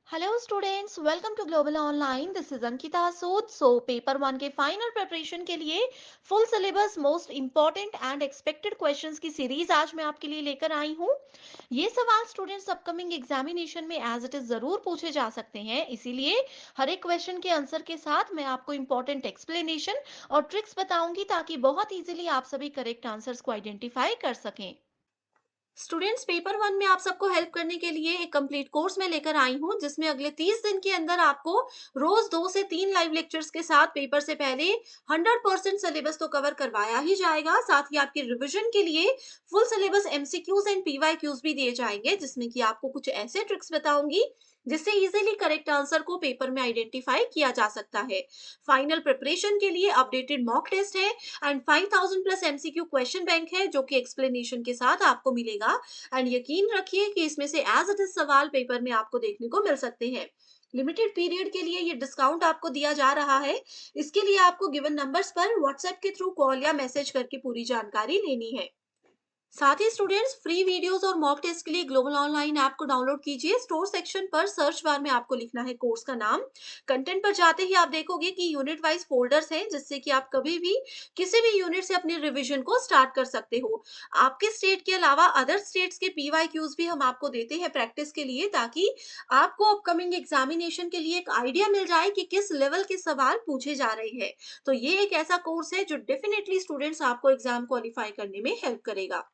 Hello students, welcome to global online. This is Ankita Sood. Paper one के final preparation के लिए full syllabus most important and expected questions की series आज मैं आपके लिए लेकर आई हूँ। ये सवाल स्टूडेंट्स अपकमिंग एग्जामिनेशन में एज इट इज जरूर पूछे जा सकते हैं, इसीलिए हर एक क्वेश्चन के आंसर के साथ मैं आपको इंपॉर्टेंट एक्सप्लेनेशन और ट्रिक्स बताऊंगी ताकि बहुत इजीली आप सभी करेक्ट आंसर्स को आइडेंटिफाई कर सकें। स्टूडेंट्स, पेपर वन में आप सबको हेल्प करने के लिए एक कंप्लीट कोर्स में लेकर आई हूँ जिसमें अगले 30 दिन के अंदर आपको रोज 2 से 3 लाइव लेक्चर्स के साथ पेपर से पहले 100% सिलेबस तो कवर करवाया ही जाएगा। साथ ही आपके रिवीजन के लिए full syllabus MCQs and PYQs भी दिए जाएंगे जिसमें कि आपको कुछ ऐसे ट्रिक्स बताऊंगी जिससे इजीली करेक्ट आंसर को पेपर में आइडेंटिफाई किया जा सकता है। फाइनल प्रिपरेशन के लिए अपडेटेड मॉक टेस्ट है and 5000 plus MCQ question bank है जो कि एक्सप्लेनेशन के साथ आपको मिलेगा। एंड यकीन रखिए कि इसमें से एज इट इज सवाल पेपर में आपको देखने को मिल सकते हैं। लिमिटेड पीरियड के लिए ये डिस्काउंट आपको दिया जा रहा है। इसके लिए आपको गिवन नंबर्स पर व्हाट्सएप के थ्रू कॉल या मैसेज करके पूरी जानकारी लेनी है। साथ ही स्टूडेंट्स, फ्री वीडियोस और मॉक टेस्ट के लिए ग्लोबल ऑनलाइन ऐप को डाउनलोड कीजिए। स्टोर सेक्शन पर सर्च बार में आपको लिखना है कोर्स का नाम। कंटेंट पर जाते ही आप देखोगे कि यूनिट वाइज फोल्डर्स हैं जिससे कि आप कभी भी किसी भी यूनिट से अपनी रिवीजन को स्टार्ट कर सकते हो। आपके स्टेट के अलावा अदर स्टेट्स के पीवाईक्यूज भी हम आपको देते हैं प्रैक्टिस के लिए, ताकि आपको अपकमिंग एग्जामिनेशन के लिए एक आइडिया मिल जाए कि किस लेवल के सवाल पूछे जा रहे हैं। तो ये एक ऐसा कोर्स है जो डेफिनेटली स्टूडेंट्स आपको एग्जाम क्वालिफाई करने में हेल्प करेगा।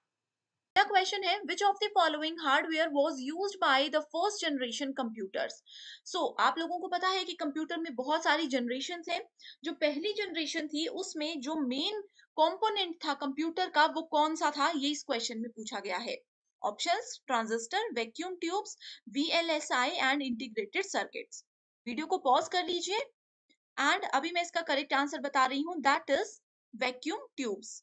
पहला क्वेश्चन है, which of the following hardware was used by the first generation computers. आप लोगों को पता है कि कंप्यूटर में बहुत सारी जनरेशन हैं। जो पहली जनरेशन थी उसमें जो मेन कंपोनेंट था कंप्यूटर का वो कौन सा था, ये इस क्वेश्चन में पूछा गया है। Options: transistor, vacuum tubes, VLSI and integrated circuits. Video को पॉज कर लीजिए एंड अभी मैं इसका करेक्ट आंसर बता रही हूँ, that is vacuum tubes.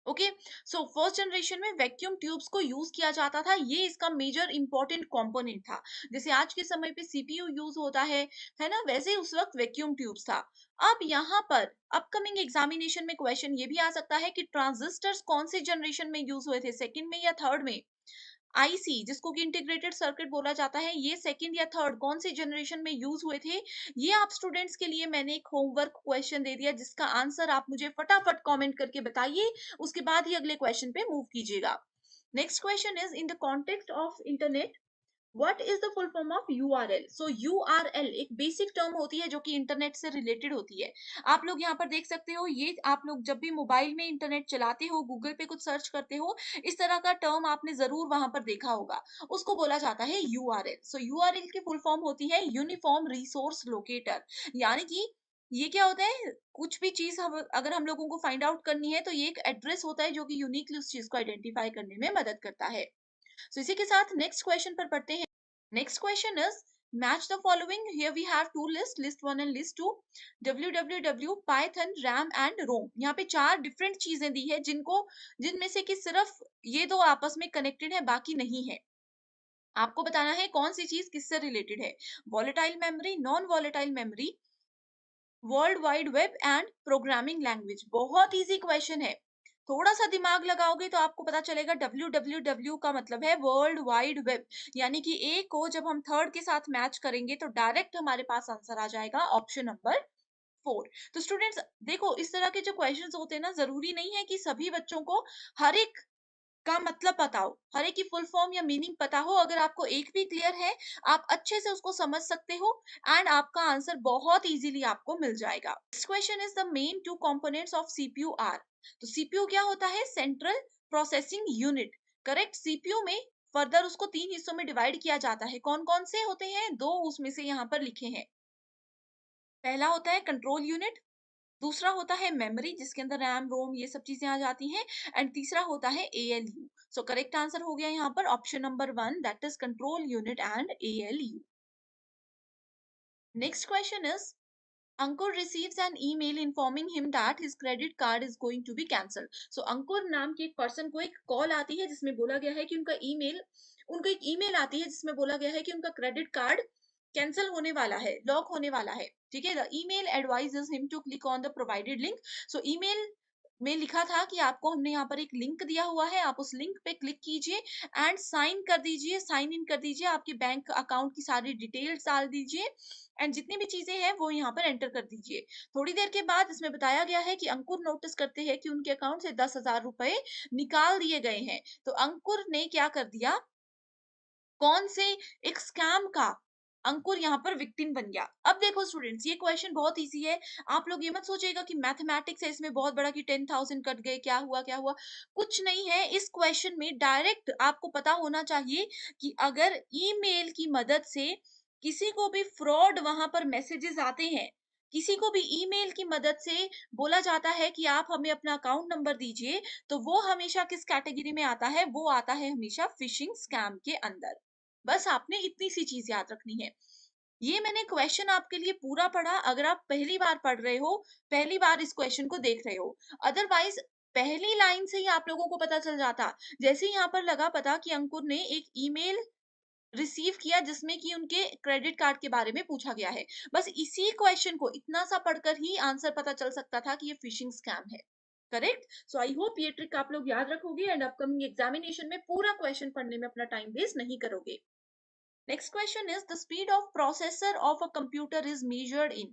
Okay, so first generation में वैक्यूम ट्यूब्स को यूज किया जाता था, ये इसका मेजर इंपॉर्टेंट कंपोनेंट था। जैसे आज के समय पे सीपीयू यूज होता है ना, वैसे ही उस वक्त वैक्यूम ट्यूब्स था। अब यहाँ पर अपकमिंग एग्जामिनेशन में क्वेश्चन ये भी आ सकता है कि ट्रांजिस्टर्स कौन सी जनरेशन में यूज हुए थे, सेकंड में या थर्ड में। आईसी, जिसको कि इंटीग्रेटेड सर्किट बोला जाता है, ये सेकंड या थर्ड कौन सी जनरेशन में यूज हुए थे। ये आप स्टूडेंट्स के लिए मैंने एक होमवर्क क्वेश्चन दे दिया जिसका आंसर आप मुझे फटाफट कमेंट करके बताइए, उसके बाद ही अगले क्वेश्चन पे मूव कीजिएगा। Next question is, in the context of internet what is the full form of URL. URL एक बेसिक टर्म होती है जो कि इंटरनेट से रिलेटेड होती है। आप लोग यहाँ पर देख सकते हो, ये आप लोग जब भी मोबाइल में इंटरनेट चलाते हो, गूगल पे कुछ सर्च करते हो, इस तरह का टर्म आपने जरूर वहां पर देखा होगा। उसको बोला जाता है यूआरएल। यूआरएल की फुल फॉर्म होती है यूनिफॉर्म रिसोर्स लोकेटर। यानी कि ये क्या होता है, कुछ भी चीज हम अगर हम लोगों को फाइंड आउट करनी है तो ये एक एड्रेस होता है जो कि यूनिकली उस चीज को आइडेंटिफाई करने में मदद करता है। इसी के साथ नेक्स्ट क्वेश्चन पर पढ़ते हैं। Next question is, match the following. Here we have two lists, list 1 and list 2. www, Python, RAM and ROM. यहाँ पे चार डिफरेंट चीजें दी है जिनमें से कि सिर्फ ये दो आपस में कनेक्टेड है, बाकी नहीं है। आपको बताना है कौन सी चीज किससे रिलेटेड है। Volatile memory, non volatile memory, world wide web and programming language. बहुत इजी क्वेश्चन है, थोड़ा सा दिमाग लगाओगे तो आपको पता चलेगा। www का मतलब है वर्ल्ड वाइड वेब, यानी कि ए को जब हम थर्ड के साथ मैच करेंगे तो डायरेक्ट हमारे पास आंसर आ जाएगा ऑप्शन नंबर 4। तो स्टूडेंट्स देखो, इस तरह के जो क्वेश्चंस होते हैं ना, जरूरी नहीं है कि सभी बच्चों को हर एक का मतलब पता हो, हर एक की फुल फॉर्म या मीनिंग पता हो। अगर आपको एक भी क्लियर है, आप अच्छे से उसको समझ सकते हो एंड आपका आंसर बहुत इजीली आपको मिल जाएगा। Next question is, the main two components of CPU are. तो सीपीयू क्या होता है, central processing unit. Correct, CPU में फर्दर उसको 3 हिस्सों में डिवाइड किया जाता है। कौन कौन से होते हैं, दो उसमें से यहाँ पर लिखे हैं। पहला होता है कंट्रोल यूनिट, दूसरा होता है मेमोरी जिसके अंदर रैम रोम ये सब चीजें आ जाती हैं, एंड तीसरा होता है एएलयू। करेक्ट आंसर हो गया यहाँ पर option number 1, that is control unit and ALU. Next question is, Ankur receives an email informing him that his credit card is going to be cancelled. अंकुर नाम के एक पर्सन को एक कॉल आती है जिसमें बोला गया है कि उनको एक ईमेल आती है जिसमें बोला गया है कि उनका क्रेडिट कार्ड कैंसिल होने वाला है, लॉक होने वाला है। ठीक है, the email advises him to click on the provided link. Email में लिखा था कि आपको हमने यहाँ पर एक लिंक दिया हुआ है, आप उस लिंक पे क्लिक कीजिए एंड साइन कर दीजिए, साइन इन कर दीजिए, आपके बैंक अकाउंट की सारी डिटेल्स डाल दीजिए एंड जितनी भी चीजें हैं वो यहाँ पर एंटर कर दीजिए। थोड़ी देर के बाद इसमें बताया गया है कि अंकुर नोटिस करते हैं कि उनके अकाउंट से 10,000 रुपए निकाल दिए गए हैं। तो अंकुर ने क्या कर दिया, कौन से एक स्कैम का अंकुर यहाँ पर विक्टिम बन गया। अब देखो स्टूडेंट्स, ये क्वेश्चन बहुत इजी है। आप लोग ये मत सोचिएगा कि मैथमेटिक्स है इसमें बहुत बड़ा कि 10,000 कट गए, क्या हुआ क्या हुआ, कुछ नहीं है। इस क्वेश्चन में डायरेक्ट आपको पता होना चाहिए कि अगर ईमेल की मदद से किसी को भी फ्रॉड वहां पर मैसेजेस आते हैं, किसी को भी ईमेल की मदद से बोला जाता है कि आप हमें अपना अकाउंट नंबर दीजिए, तो वो हमेशा किस कैटेगरी में आता है, वो आता है हमेशा फिशिंग स्कैम के अंदर। बस आपने इतनी सी चीज याद रखनी है। ये मैंने क्वेश्चन आपके लिए पूरा पढ़ा, अगर आप पहली बार पढ़ रहे हो, पहली बार इस क्वेश्चन को देख रहे हो, अदरवाइज पहली लाइन से ही आप लोगों को पता चल जाता। जैसे ही यहाँ पर लगा पता कि अंकुर ने एक ईमेल रिसीव किया जिसमें कि उनके क्रेडिट कार्ड के बारे में पूछा गया है, बस इसी क्वेश्चन को इतना सा पढ़कर ही आंसर पता चल सकता था कि ये फिशिंग स्कैम है। करेक्ट। सो आई होप ये ट्रिक आप लोग याद रखोगे एंड अपकमिंग एग्जामिनेशन में पूरा क्वेश्चन पढ़ने में अपना टाइम वेस्ट नहीं करोगे। Next question is the speed of processor of a computer is measured in.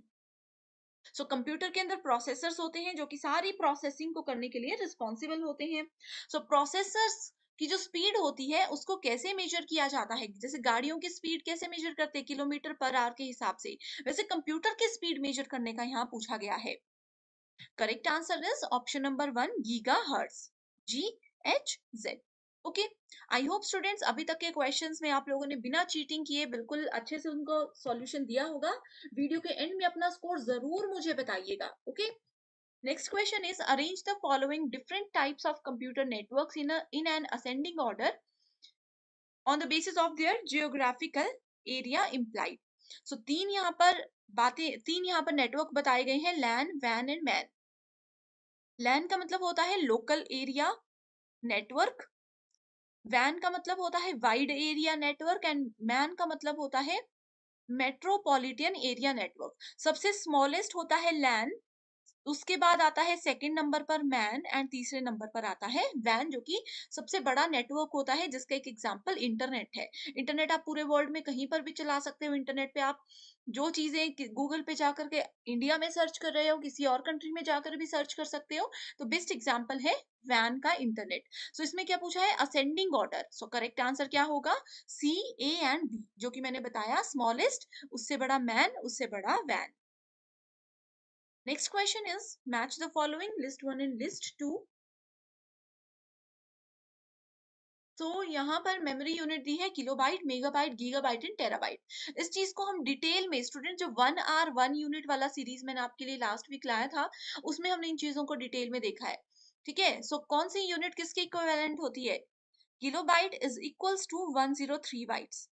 So computer के अंदर प्रोसेसर्स होते हैं जो कि सारी प्रोसेसिंग को करने के लिए रिस्पॉन्सिबल होते हैं। सो प्रोसेसर्स की जो स्पीड होती है उसको कैसे मेजर किया जाता है, जैसे गाड़ियों की स्पीड कैसे मेजर करते हैं, किलोमीटर पर आवर के हिसाब से, वैसे कंप्यूटर की स्पीड मेजर करने का यहाँ पूछा गया है। Correct answer is option number 1 giga hertz, GHz। Okay, I hope students अभी तक के क्वेश्चंस में आप लोगों ने बिना चीटिंग किए बिल्कुल अच्छे से उनको सॉल्यूशन दिया होगा। वीडियो के एंड में अपना स्कोर जरूर मुझे बताइएगा। Okay, next question is arrange the following different types of computer networks in an ascending order on the basis of their geographical area implied. So तीन यहाँ पर नेटवर्क बताए गए हैं, लैन, वैन एंड मैन। लैन का मतलब होता है लोकल एरिया नेटवर्क, वैन का मतलब होता है wide area network and man का मतलब होता है मेट्रोपॉलिटन एरिया नेटवर्क। सबसे स्मॉलेस्ट होता है लैन, उसके बाद आता है सेकंड नंबर पर मैन एंड तीसरे नंबर पर आता है वैन, जो कि सबसे बड़ा नेटवर्क होता है जिसका एक एग्जांपल इंटरनेट है। इंटरनेट आप पूरे वर्ल्ड में कहीं पर भी चला सकते हो। इंटरनेट पे आप जो चीजें गूगल पे जाकर के इंडिया में सर्च कर रहे हो, किसी और कंट्री में जाकर भी सर्च कर सकते हो। तो बेस्ट एग्जांपल है वैन का इंटरनेट। सो इसमें क्या पूछा है, असेंडिंग ऑर्डर। सो करेक्ट आंसर क्या होगा, C, A एंड B, जो कि मैंने बताया स्मॉलेस्ट, उससे बड़ा मैन, उससे बड़ा van. Next question is match the following, list 1 and list 2। तो यहाँ पर मेमोरी यूनिट दी है kilobyte, megabyte, gigabyte and terabyte. इस चीज को हम डिटेल में स्टूडेंट, जो 1 आवर 1 यूनिट वाला सीरीज मैंने आपके लिए लास्ट वीक लाया था, उसमें हमने इन चीजों को डिटेल में देखा है। ठीक है, सो कौन सी यूनिट किसके इक्विवेलेंट होती है, kilobyte is equals to 103 bytes.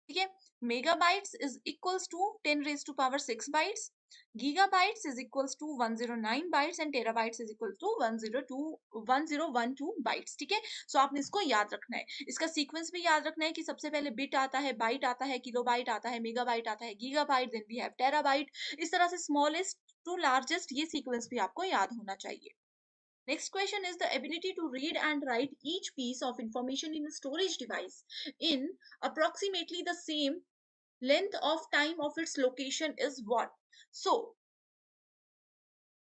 ठीक है, megabytes is equals to 10⁶ bytes, gigabytes is equals to 109 bytes and terabytes is equal to 1012 bytes. ठीक है, सो आपने इसको याद रखना है, इसका सीक्वेंस भी याद रखना है कि सबसे पहले बिट आता है, बाइट आता है, किलोबाइट आता है, मेगाबाइट आता है, gigabyte, then we have terabyte. इस तरह से स्मॉलेस्ट टू लार्जेस्ट ये सीक्वेंस भी आपको याद होना चाहिए। Next question is the ability to read and write each piece of information in a storage device in approximately the same length of time of its location is what? So,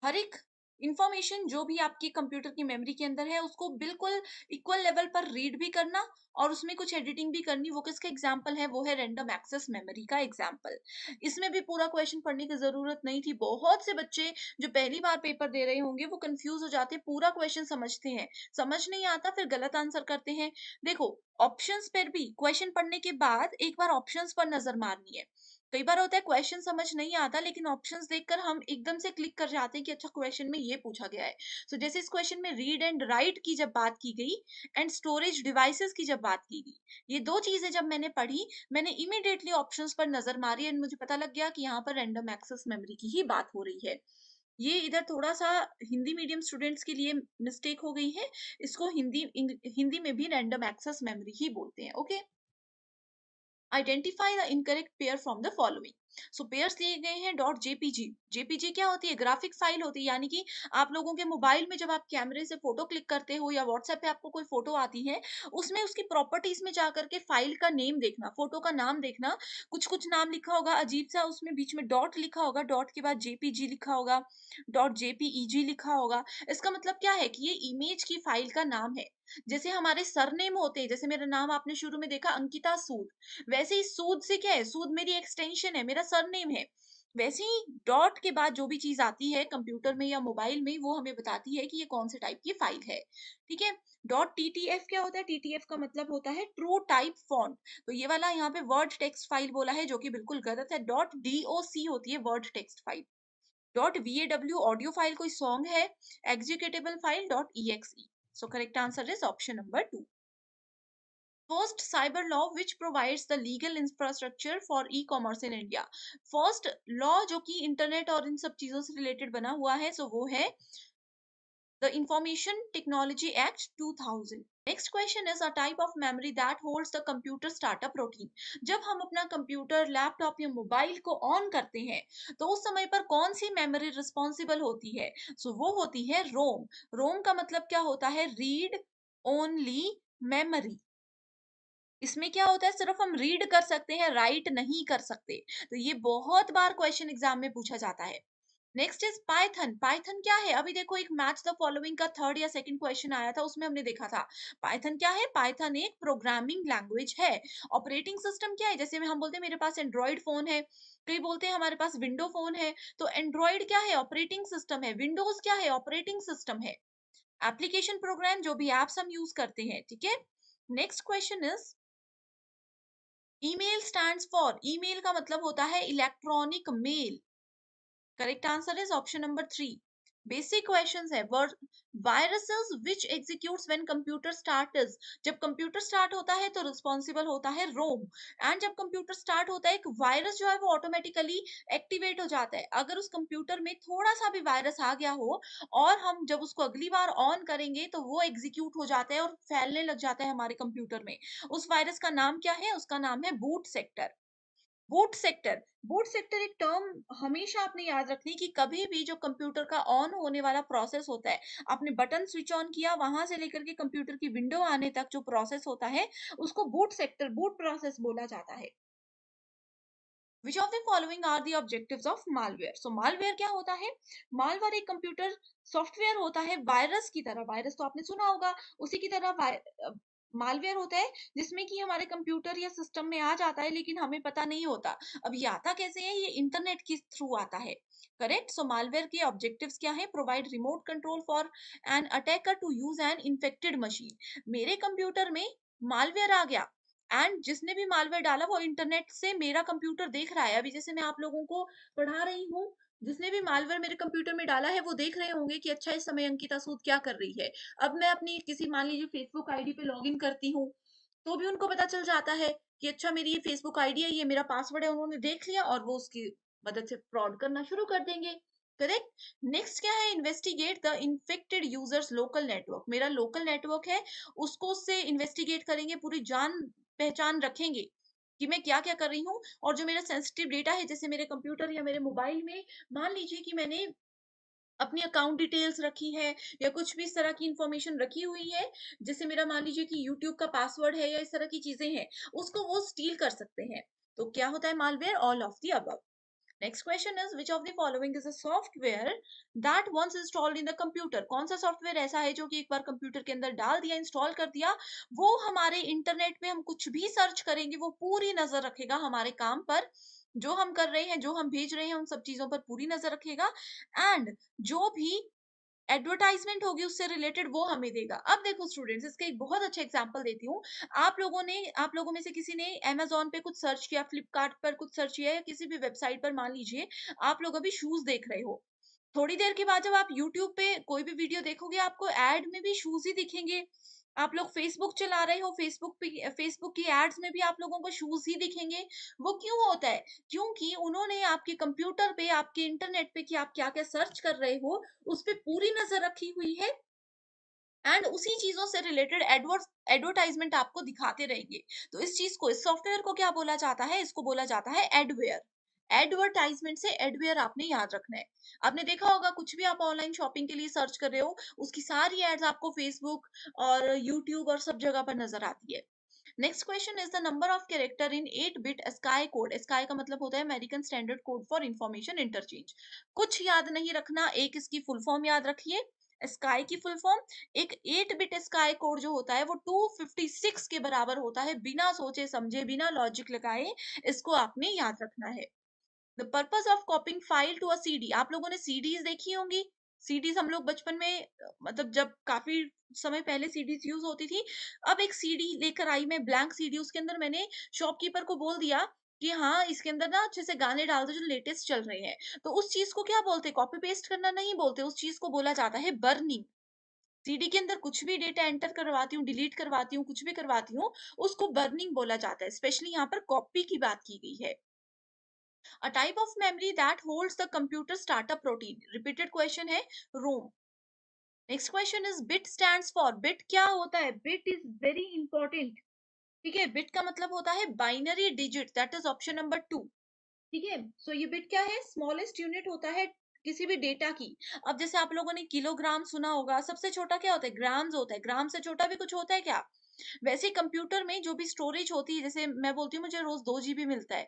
हर एक information जो भी आपकी computer की memory के अंदर है उसको बिल्कुल इक्वल लेवल पर रीड भी करना और उसमें कुछ एडिटिंग भी करनी, वो किसका एग्जाम्पल है, वो है रैंडम एक्सेस मेमोरी का एग्जाम्पल। इसमें भी पूरा क्वेश्चन पढ़ने की जरूरत नहीं थी। बहुत से बच्चे जो पहली बार पेपर दे रहे होंगे वो कंफ्यूज हो जाते हैं, पूरा क्वेश्चन समझते हैं, समझ नहीं आता फिर गलत आंसर करते हैं। देखो, ऑप्शंस पर भी क्वेश्चन पढ़ने के बाद एक बार ऑप्शंस पर नजर मारनी है। कई बार होता है क्वेश्चन समझ नहीं आता लेकिन ऑप्शंस देखकर हम एकदम से क्लिक कर जाते हैं कि अच्छा क्वेश्चन में ये पूछा गया है। सो जैसे इस क्वेश्चन में रीड एंड राइट की जब बात की गई एंड स्टोरेज डिवाइसेस की जब बात की गई, ये दो चीजें जब मैंने पढ़ी, मैंने इमीडिएटली ऑप्शंस पर नजर मारी एंड मुझे पता लग गया कि यहाँ पर रैंडम एक्सेस मेमोरी की ही बात हो रही है। ये इधर थोड़ा सा हिंदी मीडियम स्टूडेंट्स के लिए मिस्टेक हो गई है, इसको हिंदी में भी रैंडम एक्सेस मेमोरी ही बोलते हैं। Okay, identify the incorrect pair from the following. So pairs दिए गए हैं डॉट जेपीजी। जेपीजी क्या होती है? ग्राफिक फाइल होती है, यानी कि आप लोगों के मोबाइल में जब आप कैमरे से फोटो क्लिक करते हो या व्हाट्सएप पे आपको कोई फोटो आती है, उसमें उसकी प्रॉपर्टीज में जाकर के फाइल का नेम देखना, फोटो का नाम देखना, कुछ कुछ नाम लिखा होगा अजीब सा, उसमें बीच में डॉट लिखा होगा, डॉट के बाद जेपीजी लिखा होगा, डॉट जेपीईजी लिखा होगा। इसका मतलब क्या है कि ये इमेज की फाइल का नाम है। जैसे हमारे सरनेम होते हैं, जैसे मेरा नाम आपने शुरू में देखा अंकिता सूद, वैसे ही सूद से क्या है? सूद मेरी एक्सटेंशन है, मेरा सरनेम है। वैसे ही डॉट के बाद जो भी चीज आती है कंप्यूटर में या मोबाइल में, वो हमें बताती है कि ये कौन से टाइप की फाइल है। ठीक है। डॉट टीटीएफ क्या होता है? टीटीएफ का मतलब होता है ट्रू टाइप फॉन्ट। तो ये वाला यहाँ पे वर्ड टेक्स्ट फाइल बोला है, जो कि बिल्कुल गलत है। डॉट डीओसी होती है word text file. Dot VAW audio file कोई सॉन्ग है। Executable file dot EXE. So correct answer is option number 2। First cyber law which provides the legal infrastructure for e-commerce in India। First law जो कि internet और इन सब चीजों से related बना हुआ है, सो वो है the information technology act 2000। Next question is a type of memory that holds the computer startup routine. जब हम अपना कंप्यूटर, लैपटॉप या मोबाइल को ऑन करते हैं, तो उस समय पर कौन सी मेमोरी रिस्पॉन्सिबल होती है? सो वो होती है रोम। रोम का मतलब क्या होता है? Read only memory. इसमें क्या होता है? सिर्फ हम रीड कर सकते हैं, राइट नहीं कर सकते। तो ये बहुत बार क्वेश्चन एग्जाम में पूछा जाता है। Next is Python. पाइथन क्या है? अभी देखो एक मैच द फॉलोइंग का थर्ड या सेकंड क्वेश्चन आया था, उसमें हमने देखा था पाइथन क्या है। पाइथन एक प्रोग्रामिंग लैंग्वेज है। ऑपरेटिंग सिस्टम क्या है? जैसे में हम बोलते हैं मेरे पास एंड्रॉइड फोन है, कई बोलते हैं हमारे पास विंडो फोन है। तो एंड्रॉइड क्या है? ऑपरेटिंग सिस्टम है। विंडोज क्या है? ऑपरेटिंग सिस्टम है। एप्लीकेशन प्रोग्राम जो भी एप्स हम यूज करते हैं। ठीक है। Next question is email stands for. Email का मतलब होता है electronic mail. Correct answer is option number 3। Basic questions है। Viruses which executes when computer start is. जब कंप्यूटर स्टार्ट होता है तो रिस्पॉन्सिबल होता है रोम। एंड जब कंप्यूटर स्टार्ट होता है, एक वायरस जो है वो ऑटोमेटिकली एक्टिवेट हो जाता है। अगर उस कंप्यूटर में थोड़ा सा भी वायरस आ गया हो और हम जब उसको अगली बार ऑन करेंगे, तो वो एग्जीक्यूट हो जाता है और फैलने लग जाता है हमारे कंप्यूटर में। उस वायरस का नाम क्या है? उसका नाम है boot sector. Boot sector. Boot sector एक टर्म हमेशा आपने याद रखनी कि कभी भी जो कंप्यूटर का ऑन होने वाला प्रोसेस होता है, आपने बटन स्विच ऑन किया, वहां से लेकर के कंप्यूटर की विंडो आने तक जो प्रोसेस होता है, उसको बूट सेक्टर, बूट प्रोसेस बोला जाता है। Which of the following are the objectives of malware. So malware क्या होता है? मालवेयर एक कंप्यूटर सॉफ्टवेयर होता है वायरस की तरह। वायरस तो आपने सुना होगा, उसी की तरह मालवेयर होता है, जिसमें कि हमारे कंप्यूटर या सिस्टम में आ जाता है, लेकिन हमें पता नहीं होता। अब ये आता कैसे है? ये इंटरनेट के थ्रू आता है। करेक्ट। सो मालवेयर के ऑब्जेक्टिव्स क्या है? Provide remote control for an attacker to use an infected machine. मेरे कंप्यूटर में मालवेयर आ गया, एंड जिसने भी मालवेयर डाला वो इंटरनेट से मेरा कंप्यूटर देख रहा है। अभी जैसे मैं आप लोगों को पढ़ा रही हूँ, जिसने भी मालवेयर मेरे कंप्यूटर में डाला है, वो देख रहे होंगे कि अच्छा इस समय अंकिता सूद क्या कर रही है। अब मैं अपनी किसी, मान लीजिए, फेसबुक आईडी पे लॉगिन करती हूँ, तो भी उनको पता चल जाता है कि अच्छा मेरी ये फेसबुक आईडी है, ये मेरा पासवर्ड है, उन्होंने देख लिया और वो उसकी मदद से फ्रॉड करना शुरू कर देंगे। करेक्ट। नेक्स्ट क्या है? Investigate the infected users local network. मेरा लोकल नेटवर्क है, उसको उससे इन्वेस्टिगेट करेंगे, पूरी जान पहचान रखेंगे कि मैं क्या क्या कर रही हूँ। और जो मेरा सेंसिटिव डेटा है, जैसे मेरे कंप्यूटर या मेरे मोबाइल में, मान लीजिए कि मैंने अपनी अकाउंट डिटेल्स रखी है या कुछ भी इस तरह की इंफॉर्मेशन रखी हुई है, जैसे मेरा मान लीजिए कि यूट्यूब का पासवर्ड है या इस तरह की चीजें हैं, उसको वो स्टील कर सकते हैं। तो क्या होता है? Malware. All of the above. Next question is which of the following is a software that once installed in the computer. कौन सा सॉफ्टवेयर ऐसा है जो कि एक बार कंप्यूटर के अंदर डाल दिया, इंस्टॉल कर दिया, वो हमारे इंटरनेट पे हम कुछ भी सर्च करेंगे, वो पूरी नजर रखेगा हमारे काम पर, जो हम कर रहे हैं, जो हम भेज रहे हैं, उन सब चीजों पर पूरी नजर रखेगा। एंड जो भी एडवर्टाइजमेंट होगी उससे रिलेटेड, वो हमें देगा। अब देखो स्टूडेंट्स, इसका एक बहुत अच्छा एग्जांपल देती हूँ। आप लोगों में से किसी ने अमेजोन पे कुछ सर्च किया, फ्लिपकार्ट पर कुछ सर्च किया, या किसी भी वेबसाइट पर, मान लीजिए आप लोग अभी शूज देख रहे हो, थोड़ी देर के बाद जब आप यूट्यूब पे कोई भी वीडियो देखोगे, आपको एड में भी शूज ही दिखेंगे। आप लोग फेसबुक चला रहे हो, फेसबुक की एड्स में भी आप लोगों को शूज ही दिखेंगे। वो क्यों होता है? क्योंकि उन्होंने आपके कंप्यूटर पे, आपके इंटरनेट पे, कि आप क्या क्या सर्च कर रहे हो, उस पे पूरी नजर रखी हुई है। एंड उसी चीजों से रिलेटेड एडवर्टाइजमेंट आपको दिखाते रहेंगे। तो इस चीज को, इस सॉफ्टवेयर को क्या बोला जाता है? इसको बोला जाता है एडवेयर। एडवर्टाइजमेंट से एडवेयर आपने याद रखना है। आपने देखा होगा कुछ भी आप ऑनलाइन शॉपिंग के लिए सर्च कर रहे हो, उसकी सारी एड्स आपको फेसबुक और यूट्यूब और सब जगह पर नजर आती है। Next question is the number of character in eight bit ASCII code. ASCII का मतलब होता है American standard code for information interchange. कुछ याद नहीं रखना, एक इसकी फुल फॉर्म याद रखिए। स्काई की फुल फॉर्म, एक 8-बिट स्काई कोड जो होता है वो 256 के बराबर होता है। बिना सोचे समझे, बिना लॉजिक लगाए इसको आपने याद रखना है। The purpose of copying file to a CD. आप लोगों ने सीडीज देखी होंगी। सीडीज हम लोग बचपन में मतलब जब काफी समय पहले सीडीज यूज होती थी। अब एक सीडी लेकर आई मैं, ब्लैंक सीडी, उसके अंदर मैंने शॉपकीपर को बोल दिया कि हाँ इसके अंदर ना अच्छे से गाने डाल दो जो लेटेस्ट चल रहे हैं। तो उस चीज को क्या बोलते, कॉपी पेस्ट करना नहीं बोलते, उस चीज को बोला जाता है बर्निंग। सीडी के अंदर कुछ भी डेटा एंटर करवाती हूँ, डिलीट करवाती हूँ, कुछ भी करवाती हूँ, उसको बर्निंग बोला जाता है। स्पेशली यहाँ पर कॉपी की बात की गई है। A type of memory that holds the computer startup routine. Repeated question है ROM. Next question is bit stands for. Bit क्या होता है? Bit is very important. ठीक है, bit का मतलब होता है binary digit. That is option number 2. ठीक है, so ये bit क्या है? Smallest unit होता है किसी भी डेटा की। अब जैसे आप लोगों ने किलोग्राम सुना होगा, सबसे छोटा क्या होता है? ग्राम्स होता है। ग्राम से छोटा भी कुछ होता है क्या? वैसे कंप्यूटर में जो भी स्टोरेज होती है, जैसे मैं बोलती हूँ मुझे रोज 2 GB मिलता है,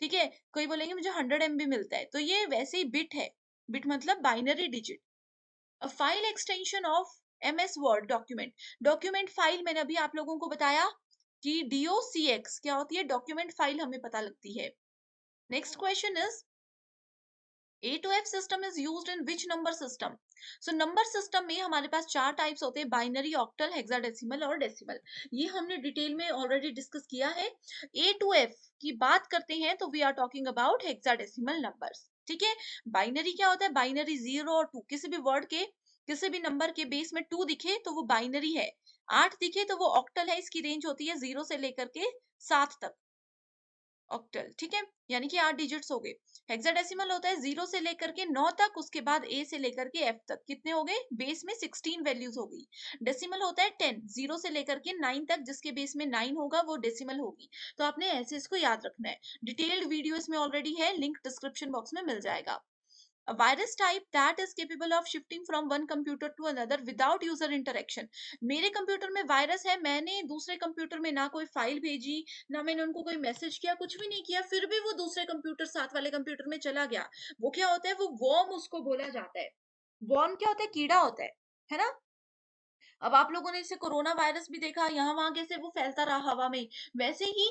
ठीक है, कोई बोलेंगे मुझे 100 MB मिलता है, तो ये वैसे ही बिट है। बिट मतलब binary digit. A file extension of MS word document. Document file मैंने अभी आप लोगों को बताया कि DOCX क्या होती है, डॉक्यूमेंट फाइल हमें पता लगती है। Next question is A to F system is used in which number system. So number system में हमारे पास 4 टाइप्स होते हैं, बाइनरी, ऑक्टल, हेक्साडेसिमल और डेसिमल। ये हमने डिटेल में ऑलरेडी डिस्कस किया है। A to F की बात करते हैं तो we are talking about hexadecimal numbers. ठीक है, बाइनरी क्या होता है? बाइनरी 0 और 2, किसी भी वर्ड के किसी भी नंबर के बेस में 2 दिखे तो वो बाइनरी है, 8 दिखे तो वो ऑक्टल है। इसकी रेंज होती है 0 से लेकर के 7 तक, ऑक्टल। ठीक है, यानी कि 8 डिजिट्स हो गए। हेक्साडेसिमल होता है 0 से लेकर के 9 तक, उसके बाद ए से लेकर के एफ तक। कितने हो गए? बेस में 16 वैल्यूज हो गई। डेसिमल होता है 10, 0 से लेकर के 9 तक, जिसके बेस में 9 होगा वो डेसिमल होगी। तो आपने ऐसे इसको याद रखना है। डिटेल्ड वीडियो इसमें ऑलरेडी है, लिंक डिस्क्रिप्शन बॉक्स में मिल जाएगा। A virus type that is capable of shifting from one computer to another without user interaction. मेरे कंप्यूटर में वायरस है, मैंने दूसरे कंप्यूटर में ना कोई फाइल भेजी, ना मैंने उनको कोई मैसेज किया, कुछ भी नहीं किया, फिर भी वो दूसरे कंप्यूटर, साथ वाले कंप्यूटर में चला गया। वो क्या होता है? वो वॉर्म उसको बोला जाता है। वॉर्म क्या होता है? कीड़ा होता है ना। अब आप लोगों ने इसे कोरोना वायरस भी देखा, यहाँ वहां कैसे वो फैलता रहा हवा में, वैसे ही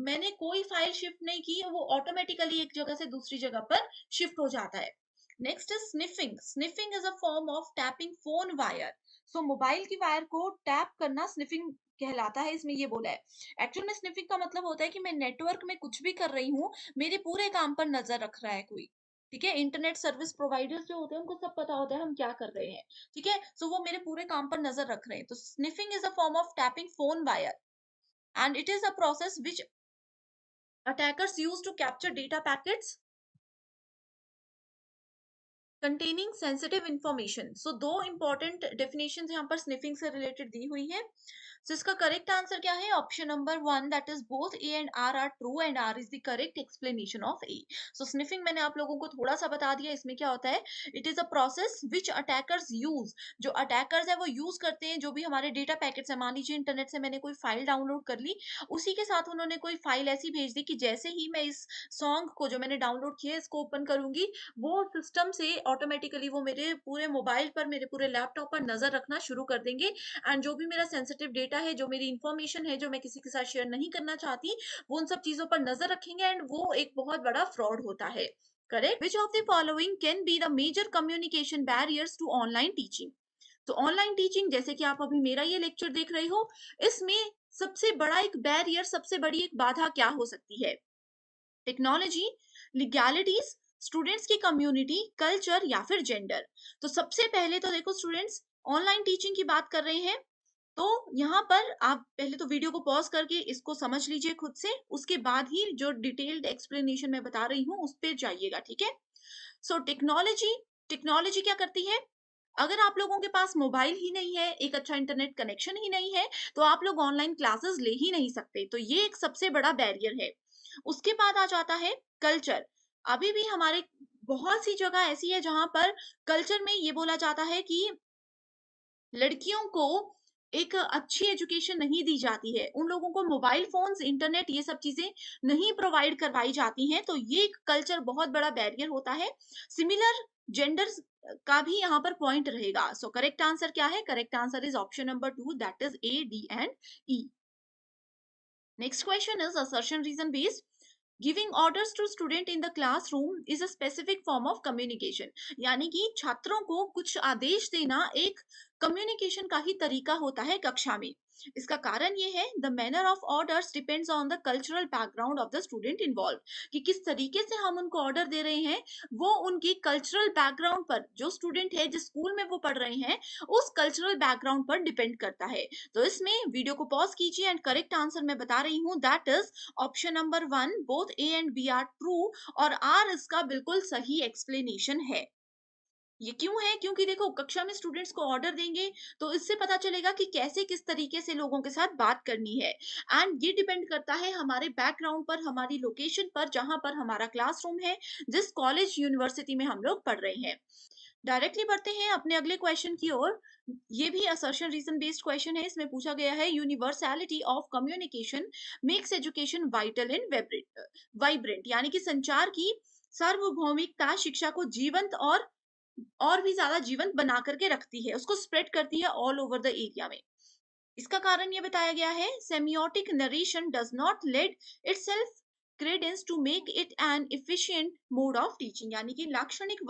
मैंने कोई फाइल शिफ्ट नहीं की, वो ऑटोमेटिकली एक जगह से दूसरी जगह पर शिफ्ट हो जाता है। Next is sniffing. Sniffing is a form of tapping phone wire. So mobile की वायर को टैप करना स्निफिंग कहलाता है। इसमें ये बोला है, एक्चुअल में स्निफिंग का मतलब होता है कि मैं नेटवर्क में कुछ भी कर रही हूँ, मेरे पूरे काम पर नजर रख रहा है कोई। ठीक है, इंटरनेट सर्विस प्रोवाइडर्स जो होते हैं उनको सब पता होता है हम क्या कर रहे हैं। ठीक है, सो वो मेरे पूरे काम पर नजर रख रहे हैं। तो sniffing is a form of tapping phone wire and it is a process which attackers use to capture data packets containing sensitive information. So दो important definitions यहाँ पर sniffing से related दी हुई है। So इसका correct answer क्या है? Option number 1, that is both A and R are true and R is the correct explanation of A. So sniffing मैंने आप लोगों को थोड़ा सा बता दिया। इसमें क्या होता है? It is a process which attackers use. जो attackers है वो use करते हैं जो भी हमारे data packets है। मान लीजिए इंटरनेट से मैंने कोई फाइल डाउनलोड कर ली, उसी के साथ उन्होंने कोई फाइल ऐसी भेज दी कि जैसे ही मैं इस सॉन्ग को जो मैंने डाउनलोड किया है इसको ओपन करूंगी, वो सिस्टम से ऑटोमेटिकली वो मेरे पूरे मोबाइल पर, मेरे पूरे लैपटॉप पर नजर रखना शुरू कर देंगे। एंड जो भी मेरा सेंसिटिव डेटा है, जो मेरी इंफॉर्मेशन है, जो मैं किसी के साथ शेयर नहीं करना चाहती, वो उन सब चीजों पर नजर रखेंगे एंड वो एक बहुत बड़ा फ्रॉड होता है। Correct. Which of the following can be the major communication barriers to online teaching. तो ऑनलाइन टीचिंग, जैसे कि आप अभी मेरा ये लेक्चर देख रहे हो, इसमें सबसे बड़ा एक बैरियर, सबसे बड़ी एक बाधा क्या हो सकती है? टेक्नोलॉजी, लीगैलिटीज, स्टूडेंट्स की कम्युनिटी, कल्चर या फिर जेंडर। तो सबसे पहले तो देखो स्टूडेंट्स, ऑनलाइन टीचिंग की बात कर रहे हैं, तो यहाँ पर आप पहले तो वीडियो को पॉज करके इसको समझ लीजिए खुद से, उसके बाद ही जो डिटेल्ड एक्सप्लेनेशन मैं बता रही हूँ उस पर जाइएगा। ठीक है, सो टेक्नोलॉजी, टेक्नोलॉजी क्या करती है? अगर आप लोगों के पास मोबाइल ही नहीं है, एक अच्छा इंटरनेट कनेक्शन ही नहीं है, तो आप लोग ऑनलाइन क्लासेस ले ही नहीं सकते। तो ये एक सबसे बड़ा बैरियर है। उसके बाद आ जाता है कल्चर। अभी भी हमारे बहुत सी जगह ऐसी है जहाँ पर कल्चर में ये बोला जाता है कि लड़कियों को एक अच्छी एजुकेशन नहीं दी जाती है। उन लोगों को मोबाइल फ़ोन्स, इंटरनेट ये सब चीज़ें नहीं प्रोवाइड करवाई जाती हैं, तो ये एक कल्चर बहुत बड़ा बैरियर होता है। सिमिलर जेंडर्स का भी यहाँ पर पॉइंट रहेगा। सो करेक्ट आंसर क्या है? Correct answer is option number 2 that is a, D and E. Next question is assertion reason based. Giving orders to student in the classroom is a specific form of communication. यानी कि छात्रों को कुछ आदेश देना एक communication का ही तरीका होता है कक्षा में। इसका कारण ये है the manner of orders depends on the cultural background of the student involve, कि किस तरीके से हम उनको ऑर्डर दे रहे हैं वो उनकी कल्चरल बैकग्राउंड पर, जो स्टूडेंट है जिस स्कूल में वो पढ़ रहे हैं उस कल्चरल बैकग्राउंड पर डिपेंड करता है। तो इसमें वीडियो को पॉज कीजिए एंड करेक्ट आंसर मैं बता रही हूँ that is option number 1 both A and B are true, और आर इसका बिल्कुल सही एक्सप्लेनेशन है। ये क्यों है? क्योंकि देखो कक्षा में स्टूडेंट्स को ऑर्डर देंगे तो इससे पता चलेगा कि कैसे किस तरीके से लोगों के साथ बात करनी है, एंड ये डिपेंड करता है हमारे बैकग्राउंड पर, हमारी लोकेशन पर, जहां पर हमारा क्लासरूम है, जिस कॉलेज यूनिवर्सिटी में हम लोग पढ़ रहे हैं। डायरेक्टली बढ़ते हैं अपने अगले क्वेश्चन की ओर। ये भी असर्शन रीजन बेस्ड क्वेश्चन है। इसमें पूछा गया है universality of communication makes education vital and vibrant, यानी कि संचार की सार्वभौमिकता शिक्षा को जीवंत और भी ज्यादा जीवंत बना करके रखती है, उसको स्प्रेड करती है ऑल ओवर द एरिया में। इसका कारण ये बताया गया है semiotic narration does not lend itself credence to make it an efficient mode of teaching, यानी कि लाक्षणिक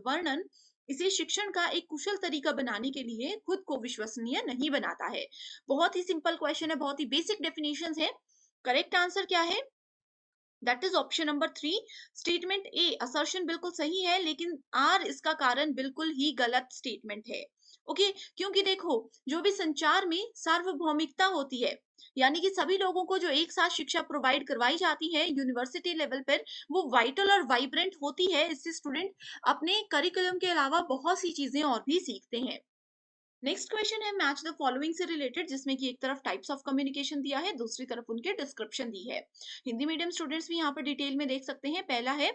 वर्णन इसे शिक्षण का एक कुशल तरीका बनाने के लिए खुद को विश्वसनीय नहीं बनाता है। बहुत ही सिंपल क्वेश्चन है, बहुत ही बेसिक डेफिनेशंस है। करेक्ट आंसर क्या है? That is option number 3। Statement A assertion बिल्कुल सही है, लेकिन आर इसका कारण बिल्कुल ही गलत स्टेटमेंट है। ओके क्योंकि देखो जो भी संचार में सार्वभौमिकता होती है, यानी कि सभी लोगों को जो एक साथ शिक्षा प्रोवाइड करवाई जाती है यूनिवर्सिटी लेवल पर, वो वाइटल और वाइब्रेंट होती है। इससे स्टूडेंट अपने करिकुलम के अलावा बहुत सी चीजें और भी सीखते हैं। नेक्स्ट क्वेश्चन है मैच द फॉलोइंग से रिलेटेड, जिसमें कि एक तरफ टाइप्स ऑफ कम्युनिकेशन दिया है, दूसरी तरफ उनके डिस्क्रिप्शन दी है। हिंदी मीडियम स्टूडेंट्स भी यहाँ पर डिटेल में देख सकते हैं। पहला है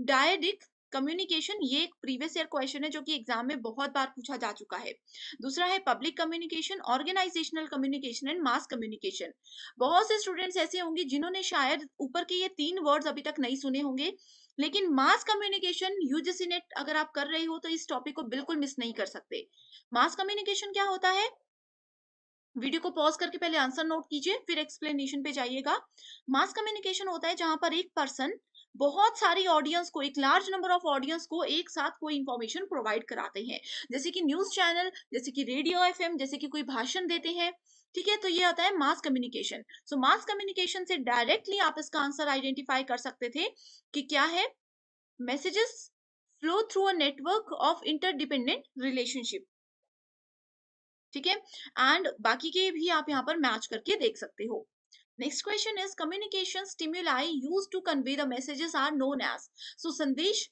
डायडिक कम्युनिकेशन, ये एक प्रीवियस ईयर क्वेश्चन है जो कि एग्जाम में बहुत बार पूछा जा चुका है। दूसरा है public communication, organisational communication and mass communication. बहुत से स्टूडेंट्स ऐसे होंगे जिन्होंने शायद ऊपर के ये 3 वर्ड्स अभी तक नहीं सुने होंगे, लेकिन मास कम्युनिकेशन यूजीसी नेट अगर आप कर रहे हो तो इस टॉपिक को बिल्कुल मिस नहीं कर सकते। मास कम्युनिकेशन क्या होता है? वीडियो को पॉज करके पहले आंसर नोट कीजिए, फिर एक्सप्लेनेशन पे जाइएगा। मास कम्युनिकेशन होता है जहां पर एक पर्सन बहुत सारी ऑडियंस को, एक लार्ज नंबर ऑफ ऑडियंस को एक साथ कोई इंफॉर्मेशन प्रोवाइड कराते हैं, जैसे कि न्यूज चैनल, जैसे कि रेडियो एफएम, जैसे कि कोई भाषण देते हैं। ठीक है, तो ये आता है मास कम्युनिकेशन। सो मास कम्युनिकेशन से डायरेक्टली आप इसका आंसर आइडेंटिफाई कर सकते थे कि क्या है। Messages flow through a network of interdependent relationship. ठीक है, एंड बाकी के भी आप यहाँ पर मैच करके देख सकते हो। Next question is communication stimuli use to convey the messages are known as. So संदेश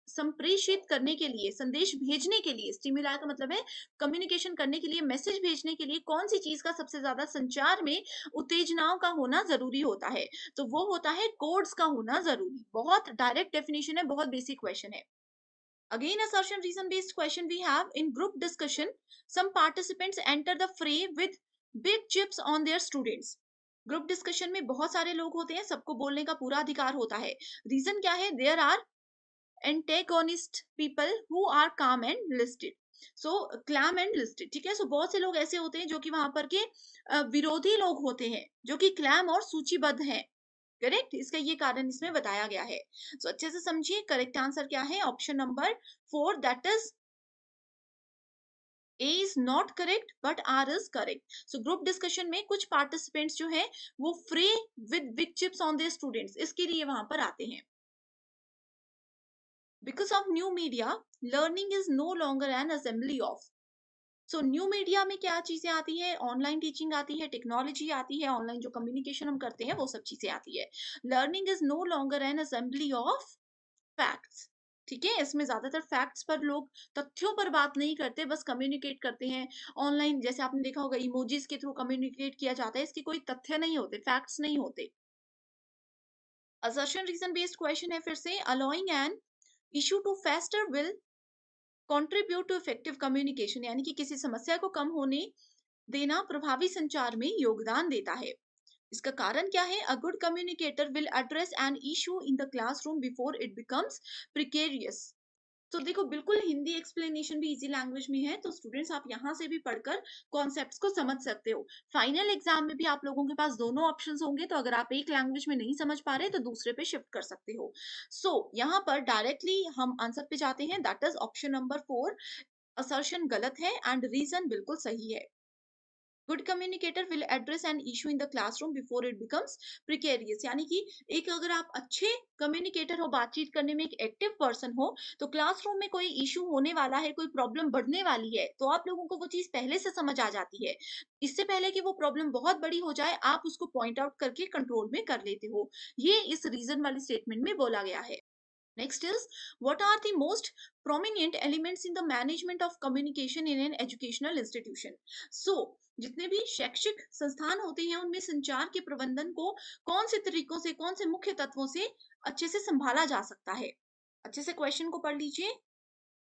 संप्रेषित करने के लिए, संदेश भेजने के लिए, स्टिमुलाई का मतलब है कम्युनिकेशन करने के लिए, मैसेज भेजने के लिए कौन सी चीज का सबसे ज्यादा संचार में उत्तेजनाओं का होना जरूरी होता है? तो वो होता है कोड्स का होना जरूरी। बहुत डायरेक्ट डेफिनेशन है, बहुत बेसिक क्वेश्चन है। Again, assertion reason based question we have in group discussion. Some participants enter the fray with big chips on their students. Group discussion में बहुत सारे लोग होते हैं, सबको बोलने का पूरा अधिकार होता है। रीजन क्या है? There are antagonist people who are calm and listed. So calm and listed, ठीक है। सो बहुत से लोग ऐसे होते हैं जो कि वहां पर के विरोधी लोग होते हैं, जो कि क्लैम और सूचीबद्ध हैं। करेक्ट, इसका ये कारण इसमें बताया गया है। सो अच्छे से समझिए, करेक्ट आंसर क्या है? Option number 4 that is A is not correct but R is correct. So group discussion में कुछ पार्टिसिपेंट्स जो है वो free with big chips on their students, इसके लिए वहां पर आते हैं। Because of new media learning is no longer an assembly of. So new media में क्या चीजें आती है? ऑनलाइन टीचिंग आती है, टेक्नोलॉजी आती है, ऑनलाइन जो कम्युनिकेशन हम करते हैं वो सब चीजें आती है। Learning is no longer an assembly of facts. ठीक है, इसमें ज्यादातर फैक्ट्स पर लोग, तथ्यों पर बात नहीं करते, बस कम्युनिकेट करते हैं। ऑनलाइन जैसे आपने देखा होगा इमोजीज के थ्रू कम्युनिकेट किया जाता है, इसके कोई तथ्य नहीं होते, फैक्ट्स नहीं होते। असर्शन रीजन बेस्ड क्वेश्चन है फिर से, allowing an issue to fester will contribute to effective communication, यानी कि किसी समस्या को कम होने देना प्रभावी संचार में योगदान देता है। इसका कारण क्या है? A good communicator will address an issue in the classroom before it becomes precarious. तो देखो, बिल्कुल हिंदी एक्सप्लेनेशन भी इजी लैंग्वेज में है, तो स्टूडेंट्स आप यहाँ से भी पढ़कर कॉन्सेप्ट्स को समझ सकते हो। फाइनल एग्जाम में भी आप लोगों के पास दोनों ऑप्शंस होंगे, तो अगर आप एक लैंग्वेज में नहीं समझ पा रहे तो दूसरे पे शिफ्ट कर सकते हो। यहाँ पर डायरेक्टली हम आंसर पे जाते हैं, that is option number 4, assertion गलत है एंड रीजन बिल्कुल सही है। Good communicator will address an issue in the classroom before it becomes precarious, यानी कि एक अगर आप अच्छे कम्युनिकेटर हो, बातचीत करने में एक एक्टिव पर्सन हो, तो क्लासरूम में कोई इशू होने वाला है, कोई प्रॉब्लम बढ़ने वाली है, तो आप लोगों को वो चीज पहले से समझ आ जाती है। इससे पहले कि वो प्रॉब्लम बहुत बड़ी हो जाए, आप उसको पॉइंट आउट करके कंट्रोल में कर लेते हो। ये इस रीजन वाली स्टेटमेंट में बोला गया है। Next is, what are the most prominent elements in the management of communication in an educational institution? So, जितने भी शैक्षिक संस्थान होते हैं उनमें संचार के प्रबंधन को कौन से तरीकों से, कौन से मुख्य तत्वों से अच्छे से संभाला जा सकता है? अच्छे से क्वेश्चन को पढ़ लीजिए।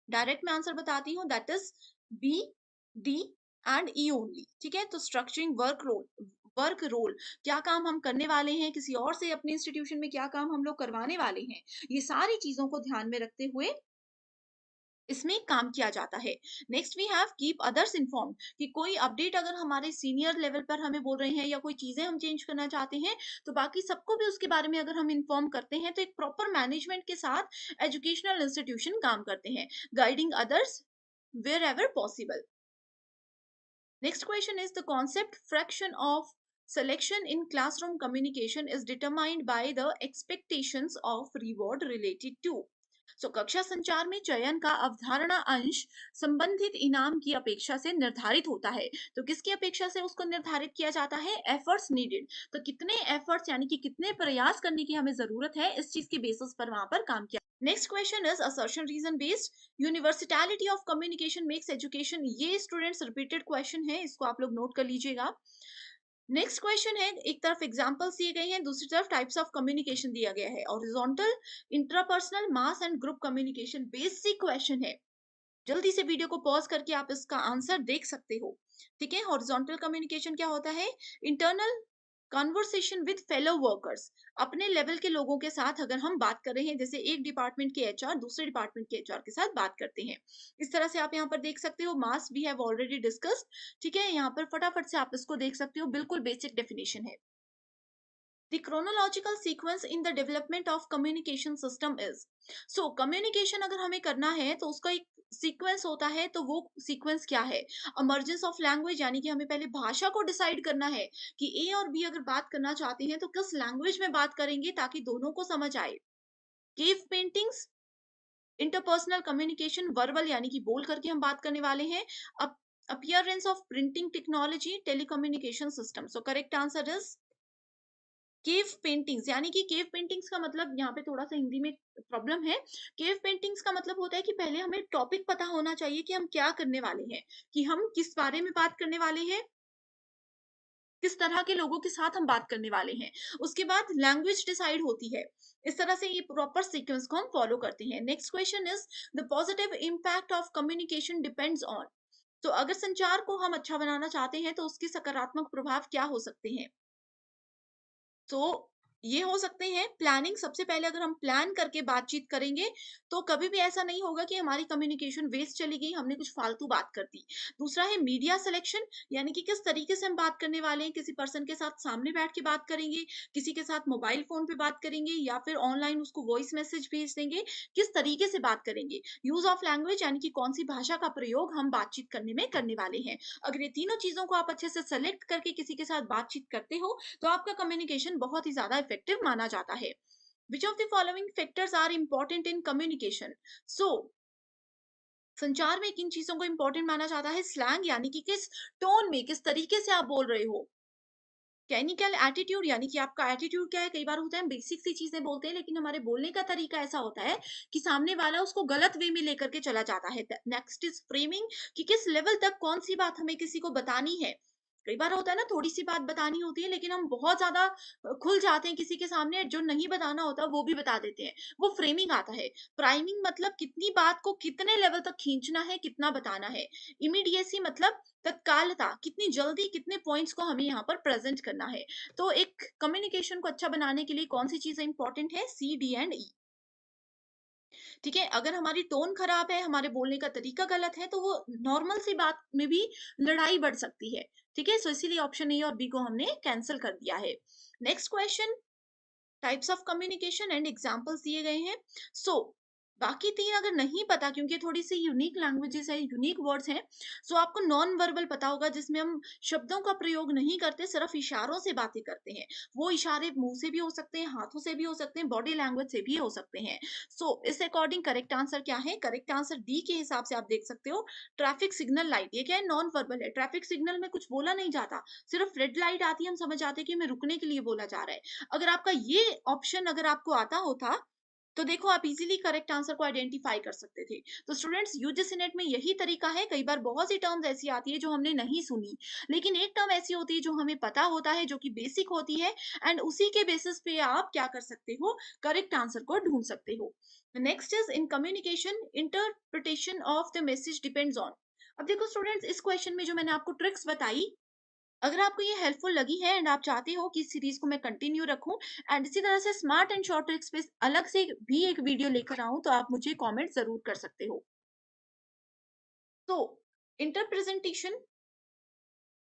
डायरेक्ट मैं आंसर बताती हूँ, that is B, D and E only. ठीक है, तो स्ट्रक्चरिंग वर्क रोल, क्या काम हम करने वाले हैं, किसी और से अपने इंस्टीट्यूशन में क्या काम हम लोग करवाने वाले हैं, ये सारी चीजों को ध्यान में रखते हुए इसमें काम किया जाता है। Next we have keep others inform, कि कोई अपडेट अगर हमारे सीनियर लेवल पर हमें बोल रहे हैं या कोई चीजें हम चेंज करना चाहते हैं, तो बाकी सबको भी उसके बारे में अगर हम इन्फॉर्म करते हैं, तो एक प्रॉपर मैनेजमेंट के साथ एजुकेशनल इंस्टीट्यूशन काम करते हैं, guiding others wherever possible. Next question is, the concept fraction of selection in classroom communication is determined by the expectations of reward related to. So, कक्षा संचार में चयन का अवधारणा अंश संबंधित इनाम की अपेक्षा से निर्धारित होता है। तो किसकी अपेक्षा से उसको निर्धारित किया जाता है? एफर्ट्स नीडेड, तो कितने एफर्ट्स यानी कि कितने प्रयास करने की हमें जरूरत है, इस चीज के बेसिस पर वहां पर काम किया। Next question is assertion reason based, universality of communication makes education. ये स्टूडेंट्स रिपीटेड क्वेश्चन है, इसको आप लोग नोट कर लीजिएगा। नेक्स्ट क्वेश्चन है, एक तरफ एग्जांपल्स दिए गए हैं, दूसरी तरफ टाइप्स ऑफ कम्युनिकेशन दिया गया है। Horizontal, intrapersonal, mass and group communication, basic question है। जल्दी से वीडियो को पॉज करके आप इसका आंसर देख सकते हो। ठीक है, हॉरिजॉन्टल कम्युनिकेशन क्या होता है? Internal conversation with fellow workers, अपने लेवल के लोगों के साथ अगर हम बात कर रहे हैं, जैसे एक डिपार्टमेंट के एचआर दूसरे डिपार्टमेंट के एचआर के साथ बात करते हैं, इस तरह से आप यहाँ पर देख सकते हो। Mass we have already discussed. ठीक है, यहाँ पर फटाफट से आप इसको देख सकते हो, बिल्कुल बेसिक डेफिनेशन है। The chronological sequence in the development of communication system is, so communication अगर हमें करना है तो उसका एक सीक्वेंस होता है, तो वो सीक्वेंस क्या है? इमर्जेंस ऑफ लैंग्वेज, यानी कि हमें पहले भाषा को डिसाइड करना है कि ए और बी अगर बात करना चाहते हैं तो किस लैंग्वेज में बात करेंगे ताकि दोनों को समझ आए। Cave paintings, interpersonal communication, verbal यानी कि बोल करके हम बात करने वाले हैं। Appearance of printing technology, telecommunication system. So correct answer is cave paintings, यानी कि केव पेंटिंग्स का मतलब, यहाँ पे थोड़ा सा हिंदी में प्रॉब्लम है। केव पेंटिंग्स का मतलब होता है कि पहले हमें टॉपिक पता होना चाहिए कि हम क्या करने वाले हैं, कि हम किस बारे में बात करने वाले हैं, किस तरह के लोगों के साथ हम बात करने वाले हैं, उसके बाद लैंग्वेज डिसाइड होती है। इस तरह से ये प्रॉपर सीक्वेंस को हम फॉलो करते हैं। Next question is, the positive impact of communication depends on, तो अगर संचार को हम अच्छा बनाना चाहते हैं तो उसके सकारात्मक प्रभाव क्या हो सकते हैं? तो ये हो सकते हैं प्लानिंग। सबसे पहले अगर हम प्लान करके बातचीत करेंगे तो कभी भी ऐसा नहीं होगा कि हमारी कम्युनिकेशन वेस्ट चली गई, हमने कुछ फालतू बात कर दी। दूसरा है मीडिया सिलेक्शन, यानी कि किस तरीके से हम बात करने वाले हैं, किसी पर्सन के साथ सामने बैठ के बात करेंगे, किसी के साथ मोबाइल फोन पे बात करेंगे, या फिर ऑनलाइन उसको वॉइस मैसेज भेज देंगे, किस तरीके से बात करेंगे। यूज ऑफ लैंग्वेज, यानी कि कौन सी भाषा का प्रयोग हम बातचीत करने में करने वाले हैं। अगर ये तीनों चीजों को आप अच्छे से सेलेक्ट करके किसी के साथ बातचीत करते हो तो आपका कम्युनिकेशन बहुत ही ज्यादा इफेक्टिव माना जाता है। Which of the following factors are important in communication? So, संचार में किन चीजों को इंपॉर्टेंट माना जाता है? स्लैंग, यानी कि किस टोन में, किस तरीके से आप बोल रहे हो। कैनिकल एटीट्यूड, यानी कि आपका एटीट्यूड क्या है। कई बार होता है हम बेसिक सी चीजें बोलते हैं लेकिन हमारे बोलने का तरीका ऐसा होता है कि सामने वाला उसको गलत वे में लेकर के चला जाता है। नेक्स्ट इज फ्रेमिंग, कि किस लेवल तक कौन सी बात हमें किसी को बतानी है। कई बार होता है ना, थोड़ी सी बात बतानी होती है लेकिन हम बहुत ज्यादा खुल जाते हैं किसी के सामने, जो नहीं बताना होता वो भी बता देते हैं, वो फ्रेमिंग आता है। प्राइमिंग मतलब कितनी बात को कितने लेवल तक खींचना है, कितना बताना है। इमीडिएसी मतलब तत्कालता, कितनी जल्दी कितने पॉइंट्स को हमें यहाँ पर प्रेजेंट करना है। तो एक कम्युनिकेशन को अच्छा बनाने के लिए कौन सी चीजें इंपॉर्टेंट है? सी, डी एंड ई। ठीक है, अगर हमारी टोन खराब है, हमारे बोलने का तरीका गलत है, तो वो नॉर्मल सी बात में भी लड़ाई बढ़ सकती है। ठीक है, सो इसीलिए ऑप्शन ए और बी को हमने कैंसिल कर दिया है। Next question, types of communication and examples दिए गए हैं। सो बाकी तीन अगर नहीं पता, क्योंकि थोड़ी सी यूनिक लैंग्वेजेस है, यूनिक वर्ड्स हैं, सो आपको नॉन वर्बल पता होगा, जिसमें हम शब्दों का प्रयोग नहीं करते, सिर्फ इशारों से बातें करते हैं। वो इशारे मुंह से भी हो सकते हैं, हाथों से भी हो सकते हैं, बॉडी लैंग्वेज से भी हो सकते हैं। सो इस अकॉर्डिंग करेक्ट आंसर क्या है? करेक्ट आंसर डी के हिसाब से आप देख सकते हो, ट्रैफिक सिग्नल लाइट। ये क्या है? नॉन वर्बल है। ट्रैफिक सिग्नल में कुछ बोला नहीं जाता, सिर्फ रेड लाइट आती है, हम समझ जाते हैं कि हमें रुकने के लिए बोला जा रहा है। अगर आपका ये ऑप्शन अगर आपको आता होता, तो देखो आप इजीली करेक्ट आंसर को आइडेंटिफाई कर सकते थे। तो स्टूडेंट्स, यूजीसी नेट में यही तरीका है। कई बार बहुत सी टर्म्स ऐसी आती है जो हमने नहीं सुनी, लेकिन एक टर्म ऐसी होती है जो हमें पता होता है, जो कि बेसिक होती है, एंड उसी के बेसिस पे आप क्या कर सकते हो? करेक्ट आंसर को ढूंढ सकते हो। Next is, in communication interpretation of the message depends on. अब देखो स्टूडेंट्स, इस क्वेश्चन में जो मैंने आपको ट्रिक्स बताई, अगर आपको ये हेल्पफुल लगी है एंड आप चाहते हो कि इस सीरीज को मैं कंटिन्यू रखूं, एंड इसी तरह से स्मार्ट एंड शॉर्ट ट्रिक्स पे अलग से भी एक वीडियो लेकर आऊं, तो आप मुझे कमेंट जरूर कर सकते हो। तो interpresentation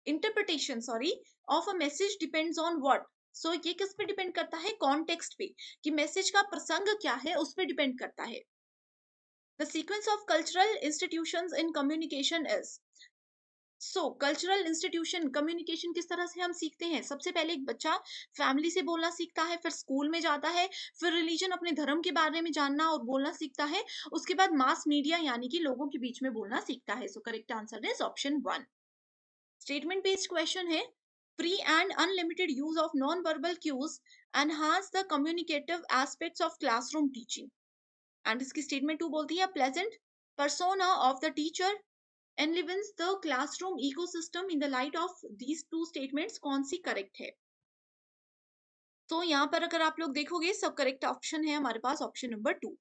interpretation sorry of a message depends on what. So ये किस पे डिपेंड करता है? कॉन्टेक्स्ट पे, कि मैसेज का प्रसंग क्या है, उस पे डिपेंड करता है। The sequence of cultural institutions in communication is. So cultural institution, communication किस तरह से हम सीखते हैं? सबसे पहले एक बच्चा फैमिली से बोलना सीखता है, फिर स्कूल में जाता है, फिर रिलीजन, अपने धर्म के बारे में जानना और बोलना सीखता है, उसके बाद मास मीडिया यानी कि लोगों के बीच में बोलना सीखता है। So correct answer is option 1। Statement based question है, free and unlimited use of non verbal cues enhance the communicative aspects of classroom teaching. And इसकी स्टेटमेंट 2 बोलती है, pleasant persona of the teacher enlivens the classroom ecosystem। in the light of these two statements कौन C correct है? तो यहाँ पर अगर आप लोग देखोगे, सब करेक्ट ऑप्शन है हमारे पास, option number 2।